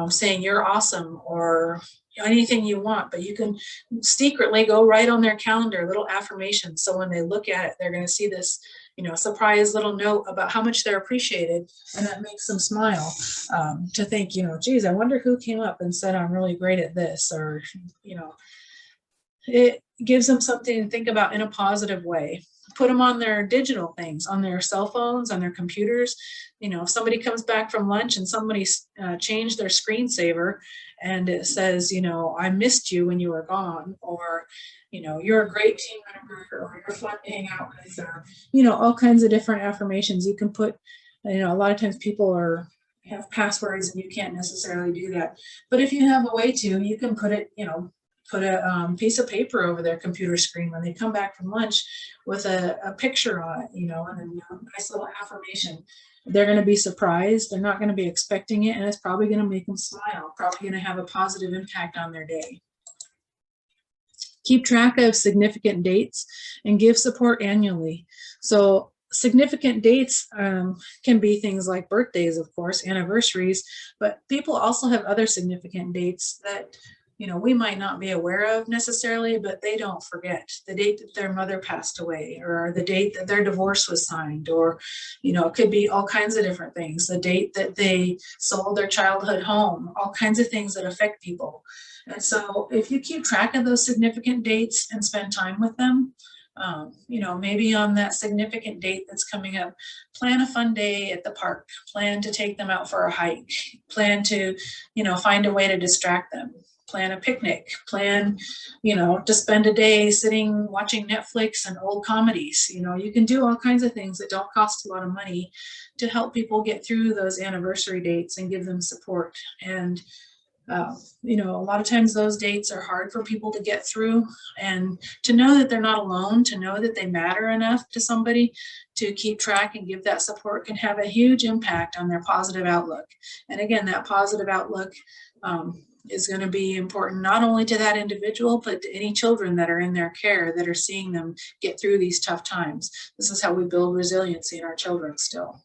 saying you're awesome, or anything you want, but you can secretly go right on their calendar, little affirmations. So when they look at it, they're going to see this, you know, surprise little note about how much they're appreciated. And that makes them smile to think, you know, geez, I wonder who came up and said, I'm really great at this, or, you know, it gives them something to think about in a positive way. Put them on their digital things, on their cell phones, on their computers. You know, if somebody comes back from lunch and somebody changed their screensaver and it says, you know, I missed you when you were gone, or, you know, you're a great team member, or you're fun to hang out with, or, you know, all kinds of different affirmations you can put. You know, a lot of times people have passwords and you can't necessarily do that. But if you have a way to, you can put it, you know, put a piece of paper over their computer screen when they come back from lunch with a picture on it, you know, and then a nice little affirmation. They're going to be surprised. They're not going to be expecting it, and it's probably going to make them smile, probably going to have a positive impact on their day. Keep track of significant dates and give support annually. So significant dates can be things like birthdays, of course, anniversaries, but people also have other significant dates that, you know, we might not be aware of necessarily, but they don't forget. The date that their mother passed away, or the date that their divorce was signed, or, you know, it could be all kinds of different things. The date that they sold their childhood home, all kinds of things that affect people. And so if you keep track of those significant dates and spend time with them, you know, maybe on that significant date that's coming up, plan a fun day at the park, plan to take them out for a hike, plan to, you know, find a way to distract them. Plan a picnic, plan, you know, to spend a day sitting watching Netflix and old comedies. You know, you can do all kinds of things that don't cost a lot of money to help people get through those anniversary dates and give them support. And, you know, a lot of times those dates are hard for people to get through, and to know that they're not alone, to know that they matter enough to somebody to keep track and give that support can have a huge impact on their positive outlook. And again, that positive outlook, is going to be important not only to that individual, but to any children that are in their care that are seeing them get through these tough times. This is how we build resiliency in our children still.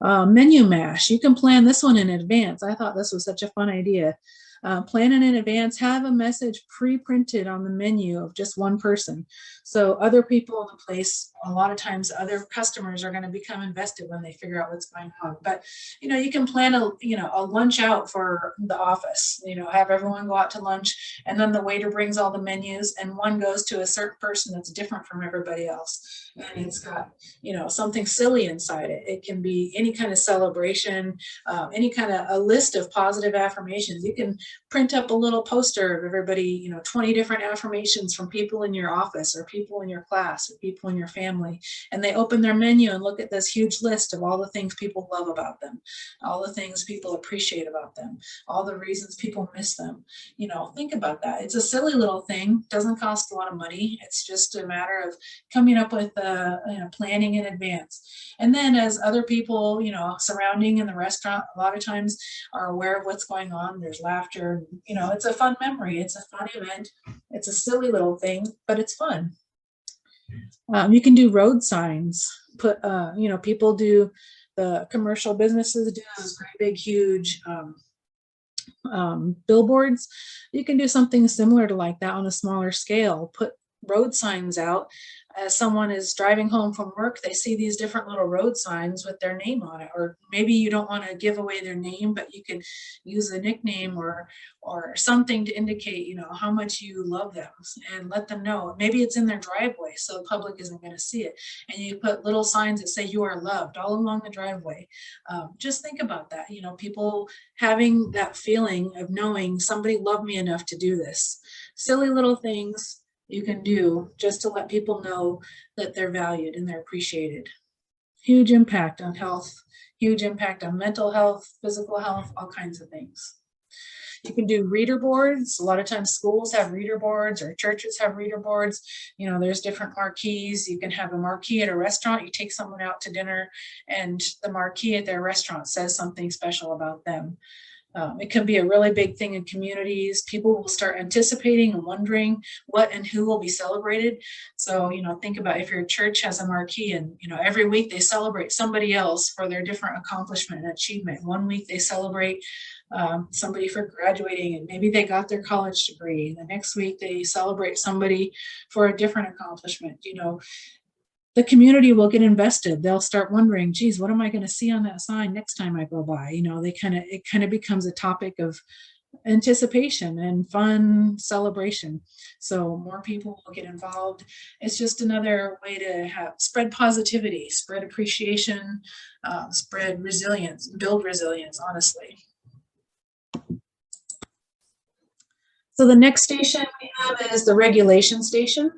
Menu mash, you can plan this one in advance. I thought this was such a fun idea. Plan it in advance, have a message pre-printed on the menu of just one person. So other people in the place, a lot of times other customers are going to become invested when they figure out what's going on. But, you know, you can plan a lunch out for the office, you know, have everyone go out to lunch, and then the waiter brings all the menus and one goes to a certain person that's different from everybody else. And it's got, you know, something silly inside it. It can be any kind of celebration, any kind of a list of positive affirmations. You can print up a little poster of everybody, you know, 20 different affirmations from people in your office or people in your class or people in your family. And they open their menu and look at this huge list of all the things people love about them, all the things people appreciate about them, all the reasons people miss them. You know, think about that. It's a silly little thing, doesn't cost a lot of money. It's just a matter of coming up with planning in advance. And then as other people, you know, surrounding in the restaurant, a lot of times are aware of what's going on. There's laughter, you know, it's a fun memory. It's a fun event. It's a silly little thing, but it's fun. You can do road signs, put, you know, people do, the commercial businesses do those great big, huge billboards. You can do something similar to like that on a smaller scale, put road signs out. As someone is driving home from work, they see these different little road signs with their name on it. Or maybe you don't want to give away their name, but you can use a nickname or something to indicate, you know, how much you love them and let them know. Maybe it's in their driveway, so the public isn't going to see it. And you put little signs that say you are loved all along the driveway. Just think about that. You know, people having that feeling of knowing somebody loved me enough to do this. Silly little things you can do just to let people know that they're valued and they're appreciated. Huge impact on health, huge impact on mental health, physical health, all kinds of things. You can do reader boards. A lot of times schools have reader boards or churches have reader boards. You know, there's different marquees. You can have a marquee at a restaurant. You take someone out to dinner and the marquee at their restaurant says something special about them. It can be a really big thing in communities. People will start anticipating and wondering what and who will be celebrated. So, you know, think about if your church has a marquee and, you know, every week they celebrate somebody else for their different accomplishment and achievement. One week they celebrate somebody for graduating and maybe they got their college degree. The next week they celebrate somebody for a different accomplishment. You know, the community will get invested. They'll start wondering, geez, what am I going to see on that sign next time I go by? You know, it kind of becomes a topic of anticipation and fun celebration. So more people will get involved. It's just another way to spread positivity, spread appreciation, spread resilience, build resilience, honestly. So the next station we have is the regulation station.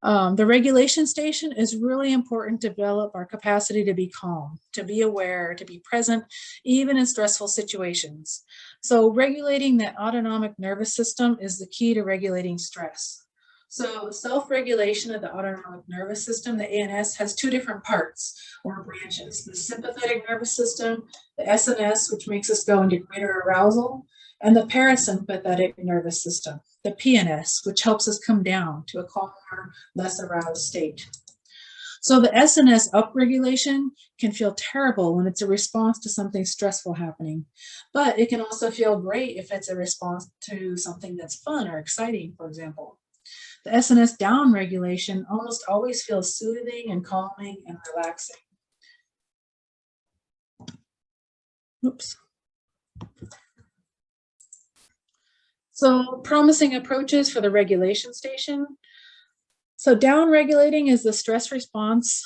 The regulation station is really important to develop our capacity to be calm, to be aware, to be present, even in stressful situations. So regulating the autonomic nervous system is the key to regulating stress. So self-regulation of the autonomic nervous system, the ANS, has two different parts or branches: the sympathetic nervous system, the SNS, which makes us go into greater arousal, and the parasympathetic nervous system, the PNS, which helps us come down to a calmer, less aroused state. So the SNS upregulation can feel terrible when it's a response to something stressful happening, but it can also feel great if it's a response to something that's fun or exciting, for example. The SNS downregulation almost always feels soothing and calming and relaxing. Oops. So promising approaches for the regulation station. So down-regulating is the stress response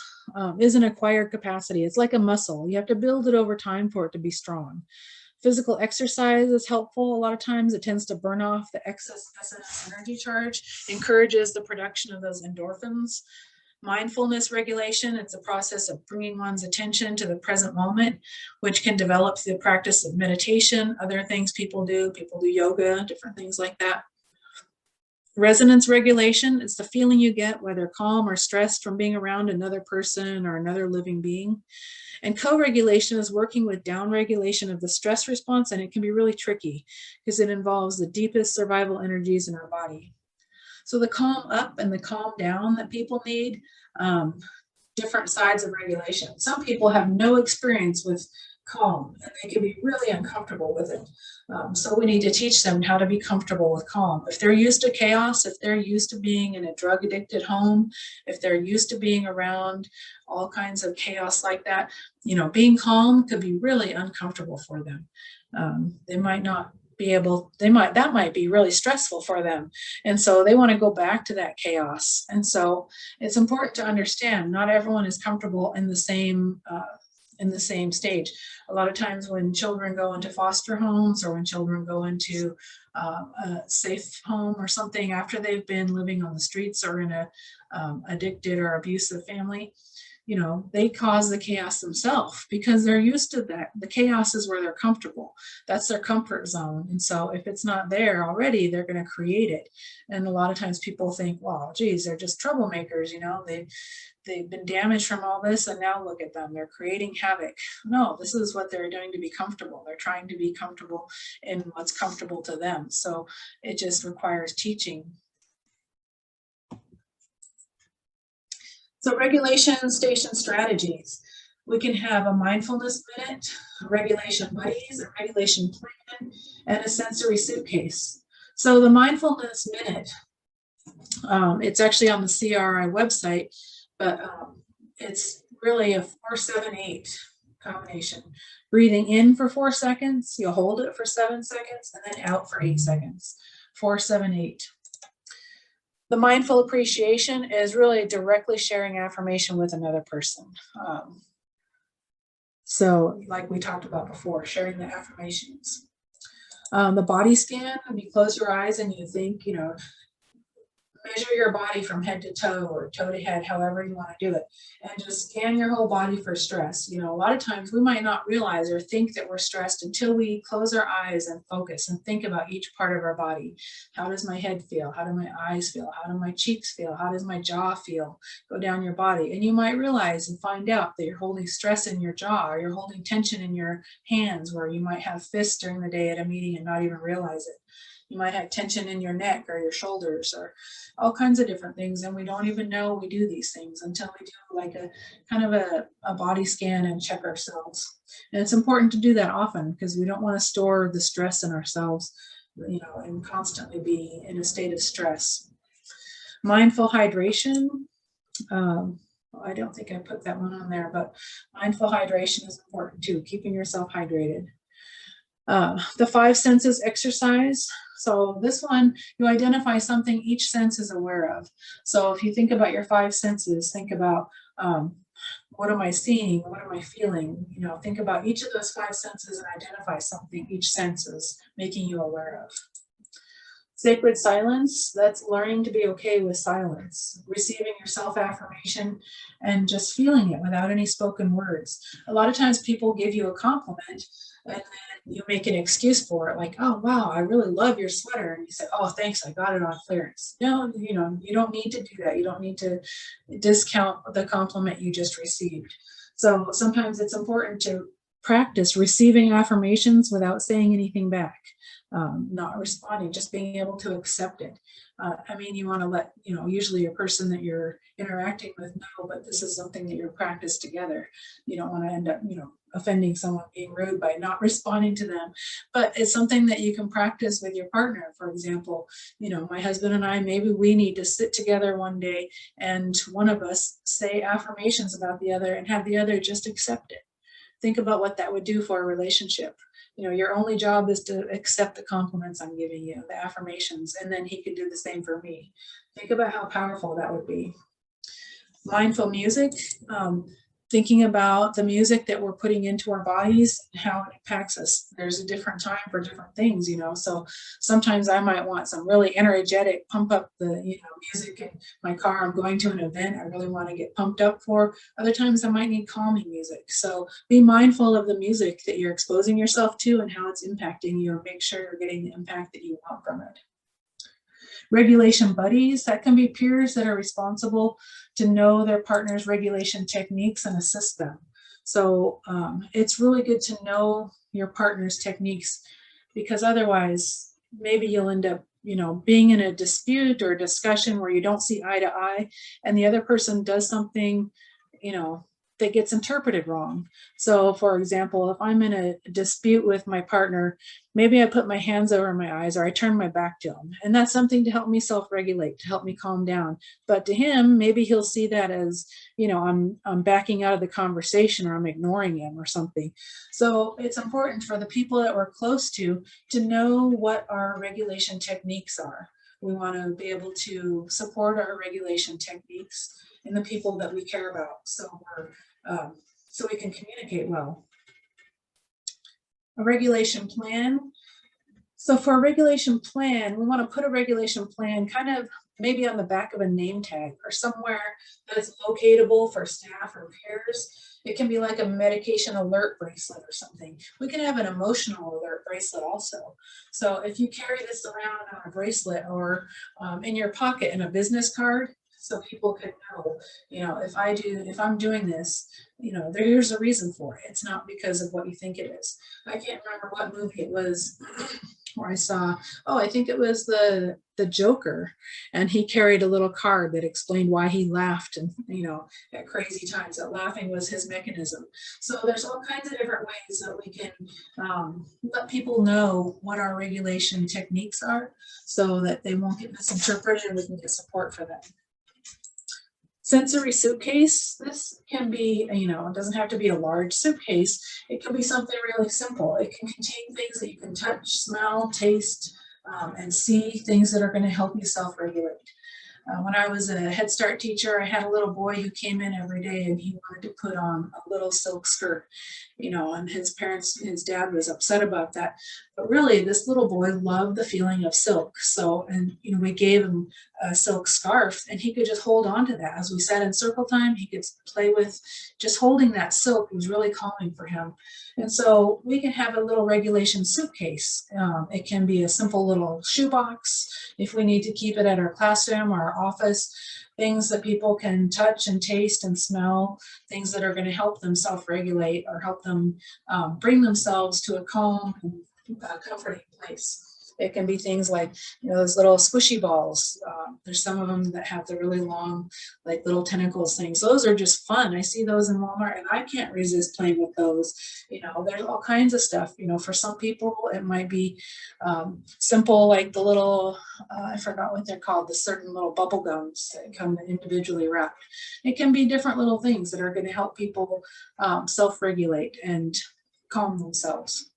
is an acquired capacity. It's like a muscle. You have to build it over time for it to be strong. Physical exercise is helpful. A lot of times it tends to burn off the excess SNS energy charge, encourages the production of those endorphins. Mindfulness regulation, it's a process of bringing one's attention to the present moment, which can develop through the practice of meditation, other things people do yoga, different things like that. Resonance regulation, it's the feeling you get, whether calm or stressed, from being around another person or another living being. And co-regulation is working with down-regulation of the stress response, and it can be really tricky because it involves the deepest survival energies in our body. So the calm up and the calm down that people need, different sides of regulation. Some people have no experience with calm, and they can be really uncomfortable with it. So we need to teach them how to be comfortable with calm. If they're used to chaos, if they're used to being in a drug addicted home, if they're used to being around all kinds of chaos like that, you know, being calm could be really uncomfortable for them. They might not be able, that might be really stressful for them. And so they want to go back to that chaos. And so it's important to understand not everyone is comfortable in the same stage. A lot of times when children go into foster homes or when children go into a safe home or something after they've been living on the streets or in a addicted or abusive family, you know, they cause the chaos themselves because they're used to that. The chaos is where they're comfortable. That's their comfort zone. And so if it's not there already, they're going to create it. And a lot of times people think, well, geez, they're just troublemakers, you know, they've been damaged from all this and now look at them, they're creating havoc. No, this is what they're doing to be comfortable. They're trying to be comfortable in what's comfortable to them. So it just requires teaching. So regulation station strategies. We can have a mindfulness minute, regulation buddies, a regulation plan, and a sensory suitcase. So the mindfulness minute, it's actually on the CRI website, but it's really a 4-7-8 combination. Breathing in for 4 seconds, you hold it for 7 seconds, and then out for 8 seconds. 4-7-8. The mindful appreciation is really directly sharing affirmation with another person. So like we talked about before, sharing the affirmations. The body scan, you close your eyes and you think, you know, measure your body from head to toe or toe to head, however you want to do it, and just scan your whole body for stress. You know, a lot of times we might not realize or think that we're stressed until we close our eyes and focus and think about each part of our body. How does my head feel? How do my eyes feel? How do my cheeks feel? How does my jaw feel? Go down your body. And you might realize and find out that you're holding stress in your jaw, or you're holding tension in your hands, where you might have fists during the day at a meeting and not even realize it. You might have tension in your neck or your shoulders or all kinds of different things. And we don't even know we do these things until we do like a kind of a body scan and check ourselves. And it's important to do that often because we don't want to store the stress in ourselves, you know, and constantly be in a state of stress. Mindful hydration. I don't think I put that one on there, but mindful hydration is important too, keeping yourself hydrated. The 5 senses exercise. So this one, you identify something each sense is aware of. So if you think about your 5 senses, think about what am I seeing? What am I feeling? You know, think about each of those 5 senses and identify something each sense is making you aware of. Sacred silence, that's learning to be okay with silence, receiving your self-affirmation and just feeling it without any spoken words. A lot of times people give you a compliment and then you make an excuse for it, like, oh, wow, I really love your sweater. And you say, oh, thanks, I got it on clearance. No, you know, you don't need to do that. You don't need to discount the compliment you just received. So sometimes it's important to practice receiving affirmations without saying anything back. Not responding, just being able to accept it. I mean, you want to let, you know, usually your person that you're interacting with know, but this is something that you're practiced together. You don't want to end up, you know, offending someone, being rude by not responding to them. But it's something that you can practice with your partner. For example, you know, my husband and I, maybe we need to sit together one day and one of us say affirmations about the other and have the other just accept it. Think about what that would do for a relationship. You know, your only job is to accept the compliments I'm giving you, the affirmations, and then he could do the same for me. Think about how powerful that would be. Mindful music, thinking about the music that we're putting into our bodies and how it impacts us. There's a different time for different things, you know. So sometimes I might want some really energetic, pump up the, you know, music in my car. I'm going to an event I really want to get pumped up for. Other times I might need calming music. So be mindful of the music that you're exposing yourself to and how it's impacting you, and make sure you're getting the impact that you want from it. Regulation buddies, that can be peers that are responsible to know their partner's regulation techniques and assist them. So it's really good to know your partner's techniques, because otherwise maybe you'll end up, you know, being in a dispute or a discussion where you don't see eye to eye and the other person does something, you know, that gets interpreted wrong. So for example, if I'm in a dispute with my partner, maybe I put my hands over my eyes or I turn my back to him. And that's something to help me self-regulate, to help me calm down. But to him, maybe he'll see that as, you know, I'm backing out of the conversation, or I'm ignoring him or something. So it's important for the people that we're close to know what our regulation techniques are. We want to be able to support our regulation techniques in the people that we care about, so we can communicate well. A regulation plan. So for a regulation plan, we want to put a regulation plan kind of maybe on the back of a name tag or somewhere that's locatable for staff or peers. It can be like a medication alert bracelet or something. We can have an emotional alert bracelet also. So if you carry this around on a bracelet or in your pocket in a business card, so people can know, you know, if I'm doing this, you know, there's a reason for it. It's not because of what you think it is. I can't remember what movie it was where I saw, oh, I think it was the Joker, and he carried a little card that explained why he laughed, and, you know, at crazy times, that laughing was his mechanism. So there's all kinds of different ways that we can let people know what our regulation techniques are, so that they won't get misinterpreted and we can get support for them. Sensory suitcase. This can be, you know, it doesn't have to be a large suitcase. It can be something really simple. It can contain things that you can touch, smell, taste, and see, things that are going to help you self-regulate. When I was a Head Start teacher, I had a little boy who came in every day and he wanted to put on a little silk skirt, you know, and his dad was upset about that. But really, this little boy loved the feeling of silk. So, and, you know, we gave him a silk scarf and he could just hold on to that. As we sat in circle time, he could play with just holding that silk. It was really calming for him. And so we can have a little regulation suitcase. It can be a simple little shoebox if we need to keep it at our classroom or our office, things that people can touch and taste and smell, things that are going to help them self-regulate or help them bring themselves to a calm and comforting place. It can be things like, you know, those little squishy balls. There's some of them that have the really long, like little tentacles things. Those are just fun. I see those in Walmart and I can't resist playing with those. You know, there's all kinds of stuff. You know, for some people, it might be simple, like the little, I forgot what they're called, the certain little bubble gums that come individually wrapped. It can be different little things that are going to help people self-regulate and calm themselves.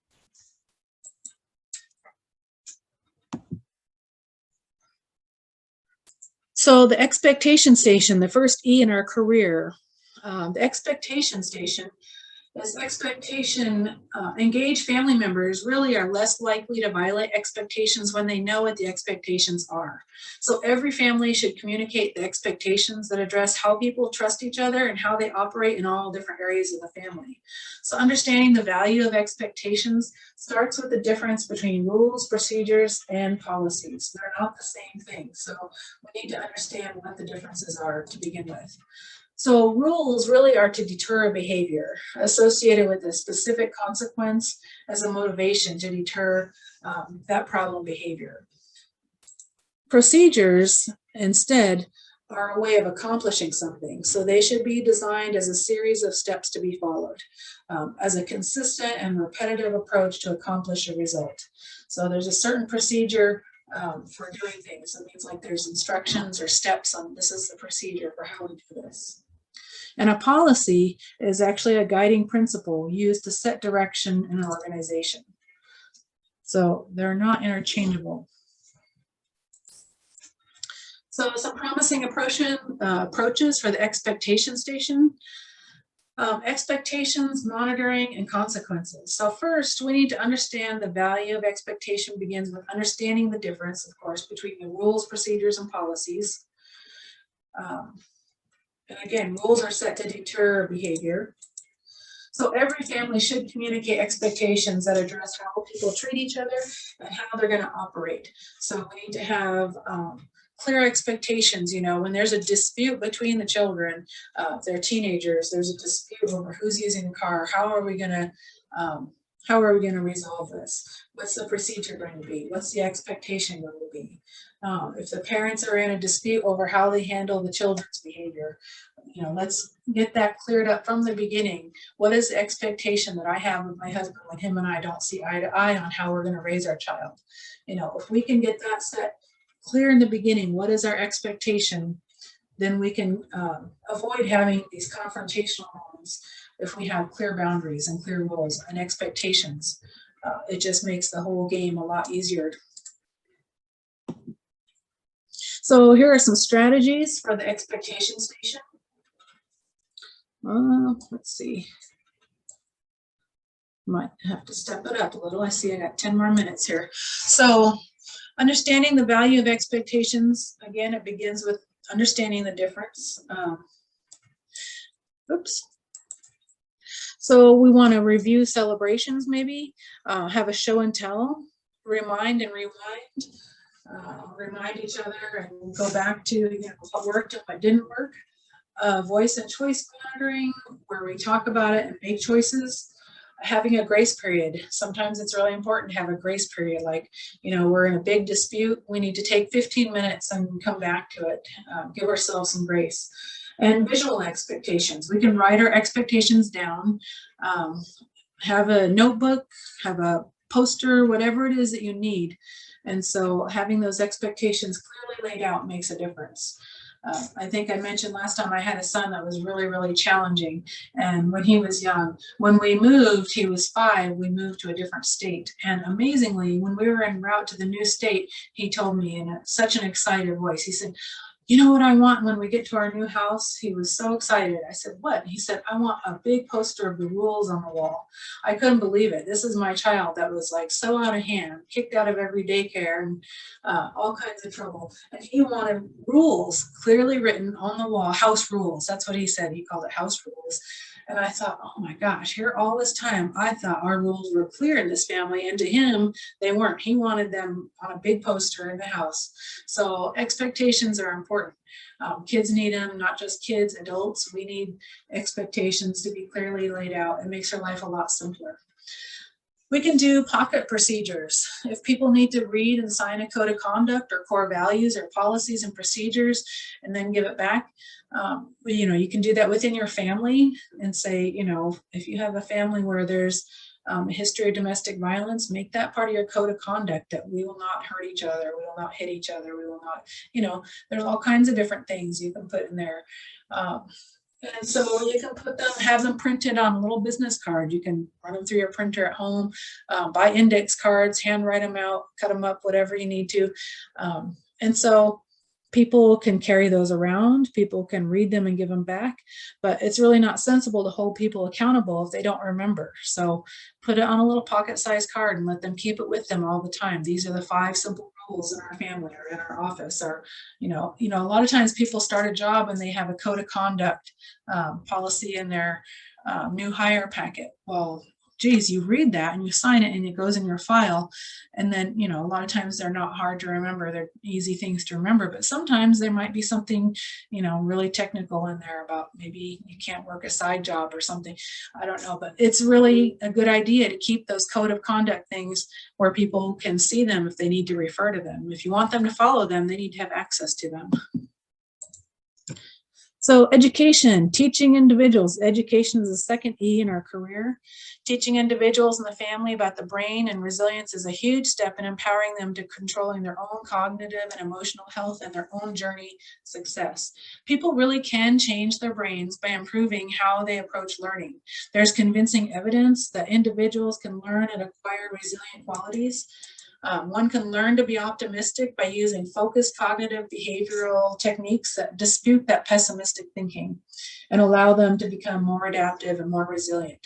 So the expectation station, the first E in our career, the expectation station is expectation. Engaged family members really are less likely to violate expectations when they know what the expectations are. So every family should communicate the expectations that address how people trust each other and how they operate in all different areas of the family. So understanding the value of expectations starts with the difference between rules, procedures, and policies. They're not the same thing. So we need to understand what the differences are to begin with. So rules really are to deter a behavior associated with a specific consequence as a motivation to deter that problem behavior. Procedures, instead, are a way of accomplishing something. So they should be designed as a series of steps to be followed, as a consistent and repetitive approach to accomplish a result. So there's a certain procedure for doing things. It means like there's instructions or steps on this is the procedure for how we do this. And a policy is actually a guiding principle used to set direction in an organization. So they're not interchangeable. So some promising approaches for the expectation station. Expectations, monitoring, and consequences. So first, we need to understand the value of expectation begins with understanding the difference, of course, between the rules, procedures, and policies. And again, rules are set to deter behavior. So every family should communicate expectations that address how people treat each other and how they're going to operate. So we need to have clear expectations. You know, when there's a dispute between the children, they're teenagers, there's a dispute over who's using the car. How are we going to resolve this? What's the procedure going to be? What's the expectation going to be? If the parents are in a dispute over how they handle the children's behavior, you know, let's get that cleared up from the beginning. What is the expectation that I have with my husband when him and I don't see eye to eye on how we're going to raise our child? You know, if we can get that set clear in the beginning, what is our expectation, then we can avoid having these confrontational moments if we have clear boundaries and clear rules and expectations. It just makes the whole game a lot easier. So here are some strategies for the expectation station. Let's see. Might have to step it up a little. I see I got 10 more minutes here. So understanding the value of expectations, again, it begins with understanding the difference. Oops. So we want to review celebrations, maybe, have a show and tell, remind and rewind. Remind each other and go back to, you know, what worked and what didn't work. Voice and choice monitoring, where we talk about it and make choices. Having a grace period. Sometimes it's really important to have a grace period. Like, you know, we're in a big dispute. We need to take 15 minutes and come back to it. Give ourselves some grace. And visual expectations. We can write our expectations down. Have a notebook, have a poster, whatever it is that you need. And so having those expectations clearly laid out makes a difference. I think I mentioned last time I had a son that was really, really challenging. And when he was young, when we moved, he was 5, we moved to a different state. And amazingly, when we were en route to the new state, he told me in such an excited voice, he said, "You know what I want when we get to our new house?" He was so excited. I said, "What?" He said, "I want a big poster of the rules on the wall." I couldn't believe it. This is my child that was like so out of hand, kicked out of every daycare and all kinds of trouble. And he wanted rules clearly written on the wall, house rules. That's what he said. He called it house rules. And I thought, oh my gosh, here all this time, I thought our rules were clear in this family, and to him, they weren't. He wanted them on a big poster in the house. So expectations are important. Kids need them, not just kids, adults. We need expectations to be clearly laid out. It makes our life a lot simpler. We can do pocket procedures. If people need to read and sign a code of conduct or core values or policies and procedures and then give it back, you know, you can do that within your family and say, you know, if you have a family where there's a history of domestic violence, make that part of your code of conduct, that we will not hurt each other, we will not hit each other, we will not, you know, there's all kinds of different things you can put in there. And so you can put them, have them printed on a little business card. You can run them through your printer at home, buy index cards, handwrite them out, cut them up, whatever you need to. And so people can carry those around, people can read them and give them back, but it's really not sensible to hold people accountable if they don't remember. So put it on a little pocket-sized card and let them keep it with them all the time. These are the 5 simple rules in our family or in our office. Or, you know, a lot of times people start a job and they have a code of conduct policy in their new hire packet. Well, geez, you read that and you sign it and it goes in your file. And then, you know, a lot of times they're not hard to remember. They're easy things to remember, but sometimes there might be something, you know, really technical in there about maybe you can't work a side job or something. I don't know, but it's really a good idea to keep those code of conduct things where people can see them if they need to refer to them. If you want them to follow them, they need to have access to them. So education, teaching individuals. Education is the second E in our career. Teaching individuals in the family about the brain and resilience is a huge step in empowering them to controlling their own cognitive and emotional health and their own journey success. People really can change their brains by improving how they approach learning. There's convincing evidence that individuals can learn and acquire resilient qualities. One can learn to be optimistic by using focused cognitive behavioral techniques that dispute that pessimistic thinking and allow them to become more adaptive and more resilient.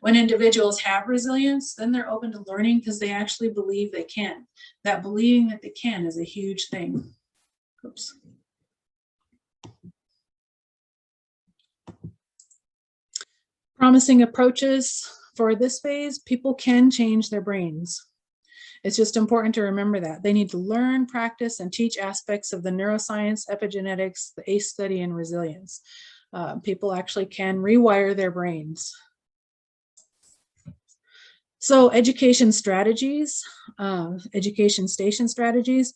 When individuals have resilience, then they're open to learning because they actually believe they can. That believing that they can is a huge thing. Oops. Promising approaches for this phase, people can change their brains. It's just important to remember that. They need to learn, practice, and teach aspects of the neuroscience, epigenetics, the ACE study, and resilience. People actually can rewire their brains. So education strategies, education station strategies.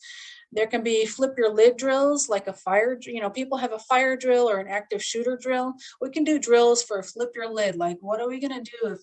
There can be flip your lid drills, like a fire, people have a fire drill or an active shooter drill. We can do drills for flip your lid, like what are we gonna do if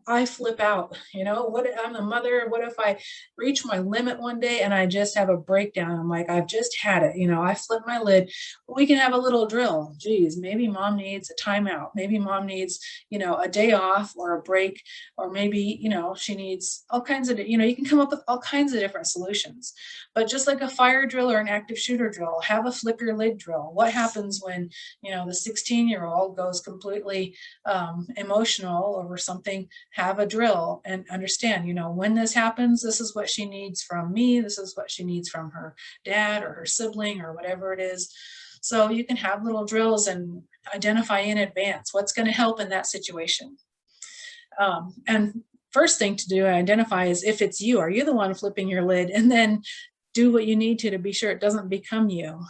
I flip out, what I'm a mother, what if I reach my limit one day and I just have a breakdown? I'm like, I've just had it, I flip my lid. We can have a little drill. Geez, maybe mom needs a timeout. Maybe mom needs, a day off or a break, or maybe, she needs all kinds of, you can come up with all kinds of different solutions. But just like a fire drill or an active shooter drill, have a flip your lid drill. What happens when, the 16-year-old goes completely emotional over something? Have a drill and understand, when this happens, this is what she needs from me. This is what she needs from her dad or her sibling or whatever it is. So you can have little drills and identify in advance what's going to help in that situation. And first thing to do, identify is if it's you, are you the one flipping your lid? And then do what you need to be sure it doesn't become you.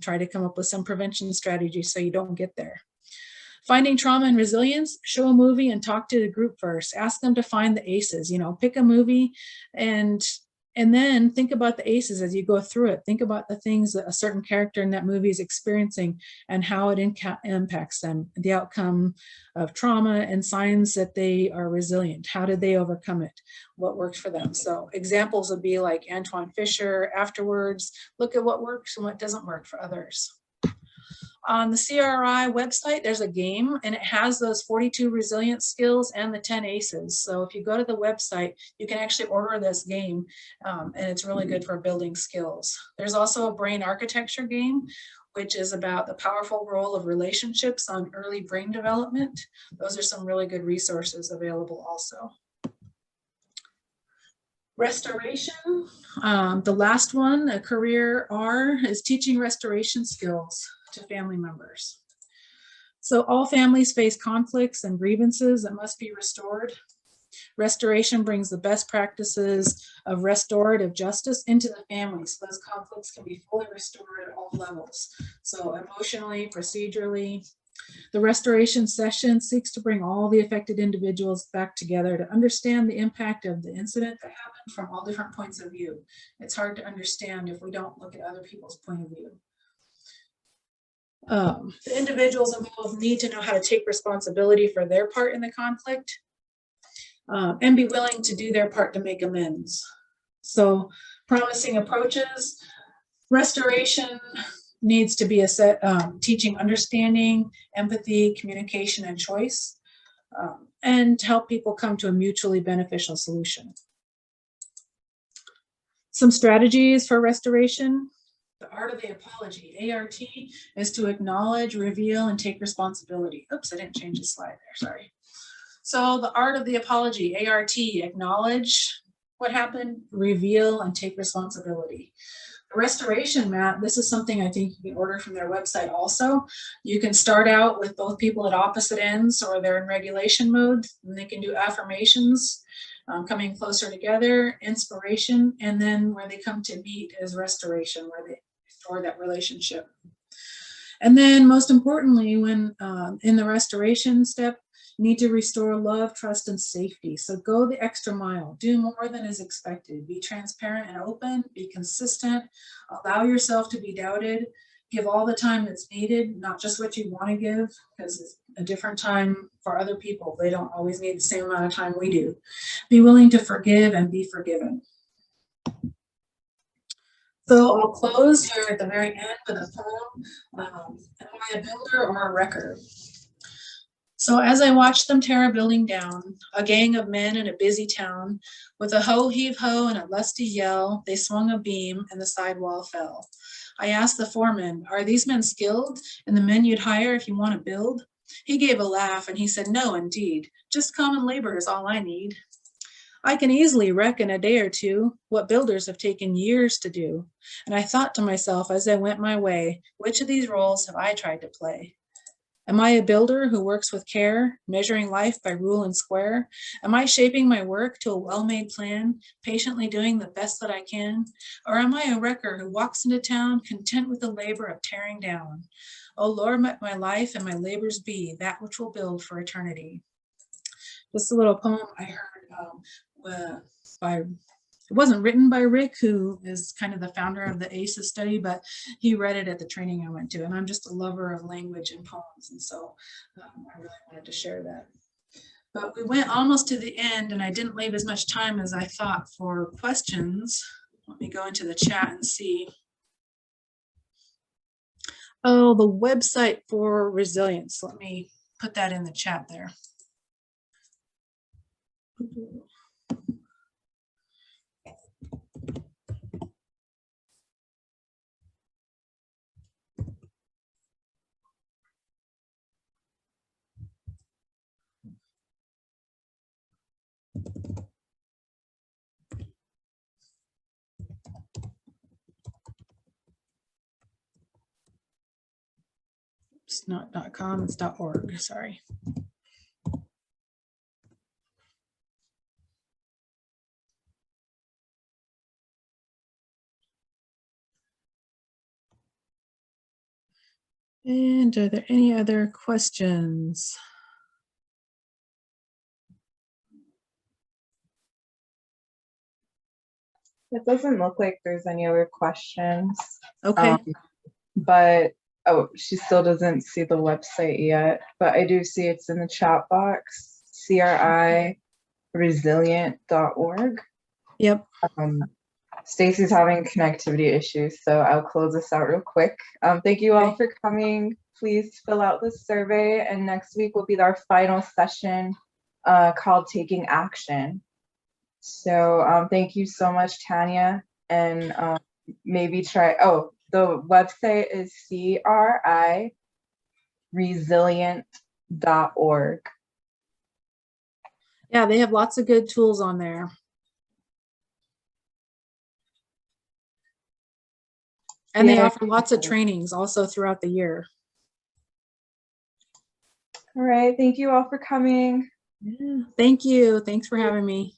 Try to come up with some prevention strategies so you don't get there. Finding trauma and resilience, show a movie and talk to the group first. Ask them to find the ACEs, pick a movie and then think about the ACEs as you go through it. Think about the things that a certain character in that movie is experiencing and how it impacts them, the outcome of trauma and signs that they are resilient. How did they overcome it? What works for them? So examples would be like Antoine Fisher, Afterwards. Look at what works and what doesn't work for others. On the CRI website, there's a game and it has those 42 resilience skills and the 10 ACEs. So if you go to the website, you can actually order this game and it's really good for building skills. There's also a brain architecture game, which is about the powerful role of relationships on early brain development. Those are some really good resources available also. Restoration, the last one, a career R, is teaching restoration skills to family members. So all families face conflicts and grievances that must be restored. Restoration brings the best practices of restorative justice into the family, so those conflicts can be fully restored at all levels. So emotionally, procedurally. The restoration session seeks to bring all the affected individuals back together to understand the impact of the incident that happened from all different points of view. It's hard to understand if we don't look at other people's point of view. The individuals involved need to know how to take responsibility for their part in the conflict and be willing to do their part to make amends. So promising approaches, restoration needs to be a set, teaching understanding, empathy, communication, and choice, and help people come to a mutually beneficial solution. Some strategies for restoration. The art of the apology, ART, is to acknowledge, reveal, and take responsibility. Oops, I didn't change the slide there, sorry. So the art of the apology, ART, acknowledge what happened, reveal, and take responsibility. The restoration mat, this is something I think you can order from their website also. You can start out with both people at opposite ends or they're in regulation mode, and they can do affirmations, coming closer together, inspiration, and then where they come to meet is restoration, where they restore that relationship. And then most importantly, when in the restoration step, you need to restore love, trust, and safety. So go the extra mile, do more than is expected, be transparent and open, be consistent, allow yourself to be doubted, give all the time that's needed, not just what you want to give, because it's a different time for other people. They don't always need the same amount of time we do. Be willing to forgive and be forgiven. So I'll close here at the very end with a poem, Am I a Builder or a Wrecker? So as I watched them tear a building down, a gang of men in a busy town, with a ho heave ho and a lusty yell, they swung a beam and the sidewall fell. I asked the foreman, are these men skilled and the men you'd hire if you want to build? He gave a laugh and he said, no, indeed, just common labor is all I need. I can easily wreck in a day or two what builders have taken years to do. And I thought to myself as I went my way, which of these roles have I tried to play? Am I a builder who works with care, measuring life by rule and square? Am I shaping my work to a well-made plan, patiently doing the best that I can? Or am I a wrecker who walks into town, content with the labor of tearing down? Oh Lord, let my life and my labors be that which will build for eternity. Just a little poem I heard by it wasn't written by Rick, who is kind of the founder of the ACES study, but he read it at the training I went to. And I'm just a lover of language and poems. And so I really wanted to share that. But we went almost to the end and I didn't leave as much time as I thought for questions. Let me go into the chat and see. Oh, the website for resilience. Let me put that in the chat there. It's not .com, it's .org, sorry. And are there any other questions? It doesn't look like there's any other questions. Okay. But, oh, she still doesn't see the website yet, but I do see it's in the chat box, criresilient.org. Yep. Stacy's having connectivity issues, so I'll close this out real quick. Thank you all for coming. Please fill out the survey, and next week will be our final session called Taking Action. So thank you so much, Tanya, and maybe try, oh, the website is criresilient.org. Yeah, they have lots of good tools on there. And they offer lots of trainings also throughout the year. All right, thank you all for coming. Yeah, thank you. Thanks for having me.